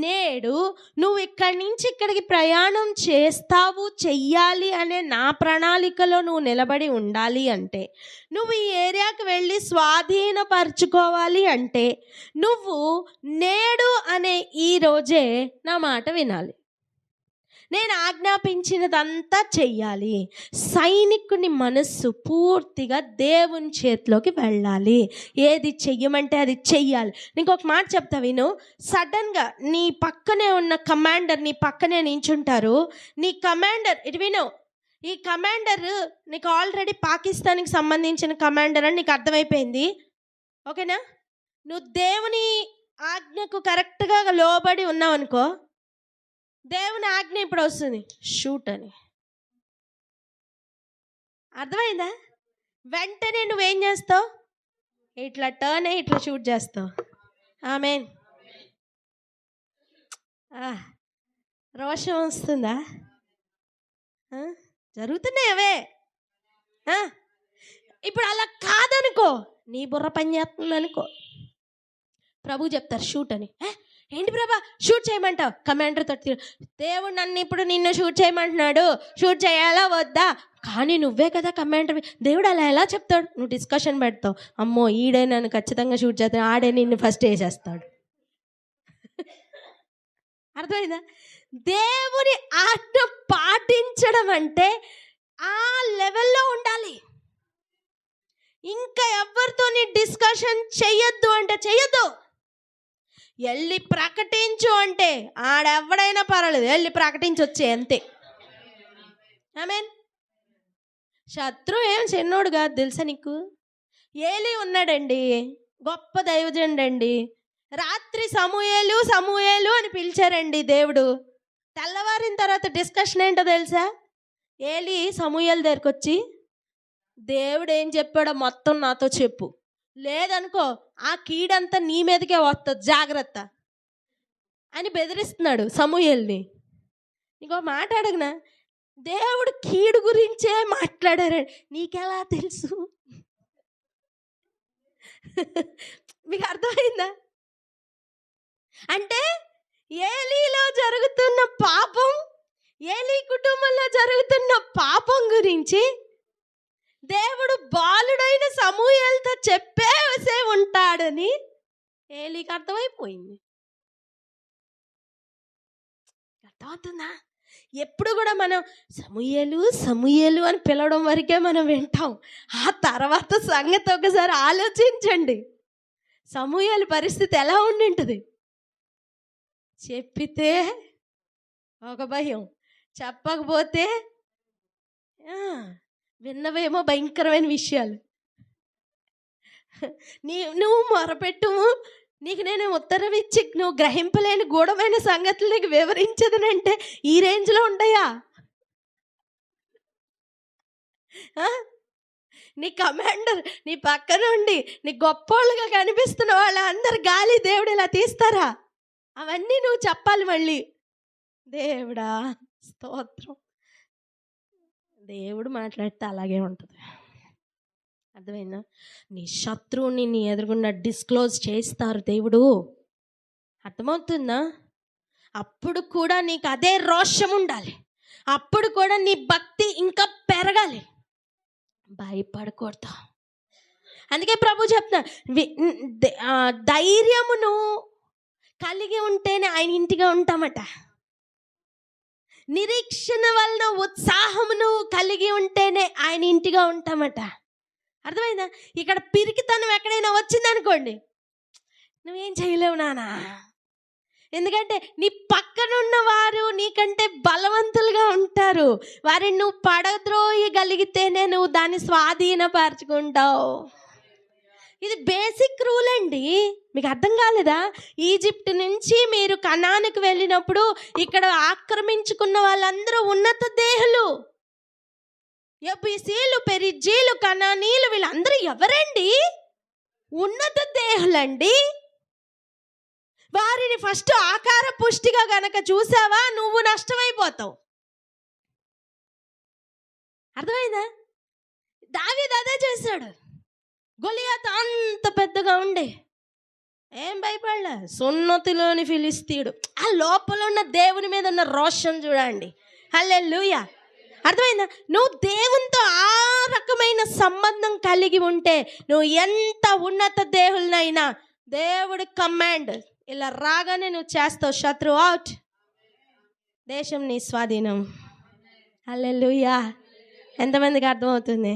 నేడు నువ్వు ఇక్కడి నుంచి ఇక్కడికి ప్రయాణం చేస్తావు, చెయ్యాలి అనే నా ప్రణాళికలో నువ్వు నిలబడి ఉండాలి అంటే, నువ్వు ఈ ఏరియాకి వెళ్ళి స్వాధీనపరచుకోవాలి అంటే, నువ్వు నేడు అనే ఈ రోజే నా మాట వినాలి. నేను ఆజ్ఞాపించినదంతా చెయ్యాలి. సైనికుని మనస్సు పూర్తిగా దేవుని చేతిలోకి వెళ్ళాలి. ఏది చెయ్యమంటే అది చెయ్యాలి. నీకు ఒక మాట చెప్తా విను. సడన్గా నీ పక్కనే ఉన్న కమాండర్ నీ పక్కనే నించుంటారు. నీ కమాండర్ ఇటు విను, ఈ కమాండర్ నీకు ఆల్రెడీ పాకిస్తాన్కి సంబంధించిన కమాండర్ అని నీకు అర్థమైపోయింది, ఓకేనా? నువ్వు దేవుని ఆజ్ఞకు కరెక్ట్గా లోబడి ఉన్నావు అనుకో, దేవుని ఆజ్ఞ ఇప్పుడు వస్తుంది, షూట్ అని. అర్థమైందా? వెంటనే నువ్వేం చేస్తావు? ఇట్లా టర్న్ అయ్యి ఇట్లా షూట్ చేస్తావు. ఆమేన్. రోషం వస్తుందా? జరుగుతున్నాయి అవే. ఇప్పుడు అలా కాదనుకో, నీ బుర్ర పని చేస్తుంది అనుకో, ప్రభు చెప్తారు షూట్ అని. ఏంటి ప్రభా షూట్ చేయమంటావు? కమాండర్ తోటి, దేవుడు నన్ను ఇప్పుడు నిన్ను షూట్ చేయమంటున్నాడు, షూట్ చేయాలా వద్దా? కానీ నువ్వే కదా కమాండర్. దేవుడు అలా ఎలా చెప్తాడు? నువ్వు డిస్కషన్ పెడతావు, అమ్మో ఈడే నన్ను ఖచ్చితంగా షూట్ చేస్తాడు, ఆడే నిన్ను ఫస్ట్ వేసేస్తాడు. అర్థమైందా? దేవుని ఆజ్ఞ పాటించడం అంటే ఆ లెవెల్లో ఉండాలి. ఇంకా ఎవరితో డిస్కషన్ చెయ్యొద్దు అంటే చెయ్యొద్దు. వెళ్ళి ప్రకటించు అంటే ఆడెవడైనా పర్వాలేదు, వెళ్ళి ప్రకటించొచ్చే అంతే. ఆమేన్. శత్రువు ఏం చిన్నోడు కాదు తెలుసా నీకు. ఏలీ ఉన్నాడండి, గొప్ప దైవజనుడు అండి. రాత్రి సమూయేలు సమూయేలు అని పిలిచారండి దేవుడు. తెల్లవారిన తర్వాత డిస్కషన్ ఏంటో తెలుసా? ఏలీ సమూయేలు దగ్గరికి వచ్చి, దేవుడు ఏం చెప్పాడో మొత్తం నాతో చెప్పు, లేదనుకో ఆ కీడంతా నీ మీదకే వస్తుంది, జాగ్రత్త అని బెదిరిస్తున్నాడు సమూయేల్ని. ఇంకో మాట అడగనా, దేవుడు కీడు గురించే మాట్లాడారండి, నీకెలా తెలుసు? మీకు అర్థమైందా? అంటే ఏలీలో జరుగుతున్న పాపం, ఏలీ కుటుంబంలో జరుగుతున్న పాపం గురించి దేవుడు బాలుడైన సమూయేలుతో చెప్పేసే ఉంటాడని ఏలీకి అర్థమైపోయింది. అర్థమవుతుందా? ఎప్పుడు కూడా మనం సమూయేలు సమూయేలు అని పిలవడం వరకే మనం వింటాం. ఆ తర్వాత సంగతి ఒకసారి ఆలోచించండి. సమూయేలు పరిస్థితి ఎలా ఉండింటుంది? చెప్పితే ఒక భయం, చెప్పకపోతే విన్నవేమో భయంకరమైన విషయాలు. నువ్వు మొరపెట్టుము, నీకు నేను ఉత్తరం ఇచ్చి నువ్వు గ్రహింపలేని గూఢమైన సంగతులు నీకు వివరించదనంటే ఈ రేంజ్లో ఉంటాయా? నీ కమాండర్ నీ పక్కన ఉండి నీ గొప్పోళ్ళుగా కనిపిస్తున్న వాళ్ళందరు గాలి దేవుడు ఇలా తీస్తారా? అవన్నీ నువ్వు చెప్పాలి మళ్ళీ. దేవుడా స్తోత్రం. దేవుడు మాట్లాడితే అలాగే ఉంటుంది. అర్థమైందా? నీ శత్రువుని నీ ఎదురుగుండా డిస్క్లోజ్ చేస్తారు దేవుడు. అర్థమవుతుందా? అప్పుడు కూడా నీకు అదే రోషం ఉండాలి, అప్పుడు కూడా నీ భక్తి ఇంకా పెరగాలి, భయపడకూడదు. అందుకే ప్రభు చెప్తున్నా, ధైర్యమును కలిగి ఉంటేనే ఆయన ఇంటిగా ఉంటామట. నిరీక్షణ వలన ఉత్సాహమును కలిగి ఉంటేనే ఆయన ఇంటిగా ఉంటామట. అర్థమైందా? ఇక్కడ పిరికితనం ఎక్కడైనా వచ్చిందనుకోండి, నువ్వేం చేయలేవు నాన్న. ఎందుకంటే నీ పక్కనున్న వారు నీకంటే బలవంతులుగా ఉంటారు. వారిని నువ్వు పడద్రోయగలిగితేనే నువ్వు దాన్ని స్వాధీనపరచుకుంటావు. ఇది బేసిక్ రూల్ అండి. మీకు అర్థం కాలేదా? ఈజిప్ట్ నుంచి మీరు కనానుకు వెళ్ళినప్పుడు ఇక్కడ ఆక్రమించుకున్న వాళ్ళందరూ ఉన్నత దేహులు, యబూసీలు, పెరిజ్జీలు, కనానీలు, వీళ్ళందరూ ఎవరండి? ఉన్నత దేహులండి. వారిని ఫస్ట్ ఆకార పుష్టిగా గనక చూసావా నువ్వు నష్టమైపోతావు. అర్థమైందా? దావీదు అదే చేశాడు. గొలియాతు అంత పెద్దగా ఉండే ఏం భయపడలే, సున్నతిలోని ఫిలిస్తీయుడు. ఆ లోపల ఉన్న దేవుని మీద ఉన్న రోషం చూడండి. హల్లెలూయా. అర్థమైందా? నువ్వు దేవునితో ఆ రకమైన సంబంధం కలిగి ఉంటే నువ్వు ఎంత ఉన్నత దేవులనైనా దేవుడి కమాండ్ ఇలా రాగానే నువ్వు చేస్తావు. శత్రువు అవుట్, దేశం నీ స్వాధీనం. హల్లెలూయా. ఎంతమందికి అర్థమవుతుంది?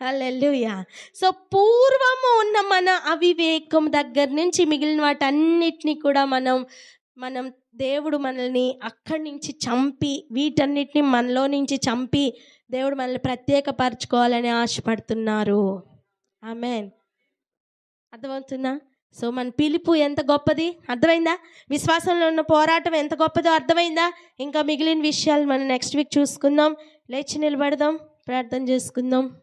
హల్లెలూయా. సో పూర్వము ఉన్న మన అవివేకం దగ్గర నుంచి మిగిలిన వాటన్నిటిని కూడా మనం దేవుడు మనల్ని అక్కడి నుంచి చంపి, వీటన్నిటిని మనలో నుంచి చంపి దేవుడు మనల్ని ప్రత్యేకపరచుకోవాలని ఆశపడుతున్నారు. ఆమేన్. అర్థమవుతుందా? సో మన పిలుపు ఎంత గొప్పది, అర్థమైందా? విశ్వాసంలో ఉన్న పోరాటం ఎంత గొప్పదో అర్థమైందా? ఇంకా మిగిలిన విషయాలు మనం నెక్స్ట్ వీక్ చూసుకుందాం. లేచి నిలబడదాం, ప్రార్థన చేసుకుందాం.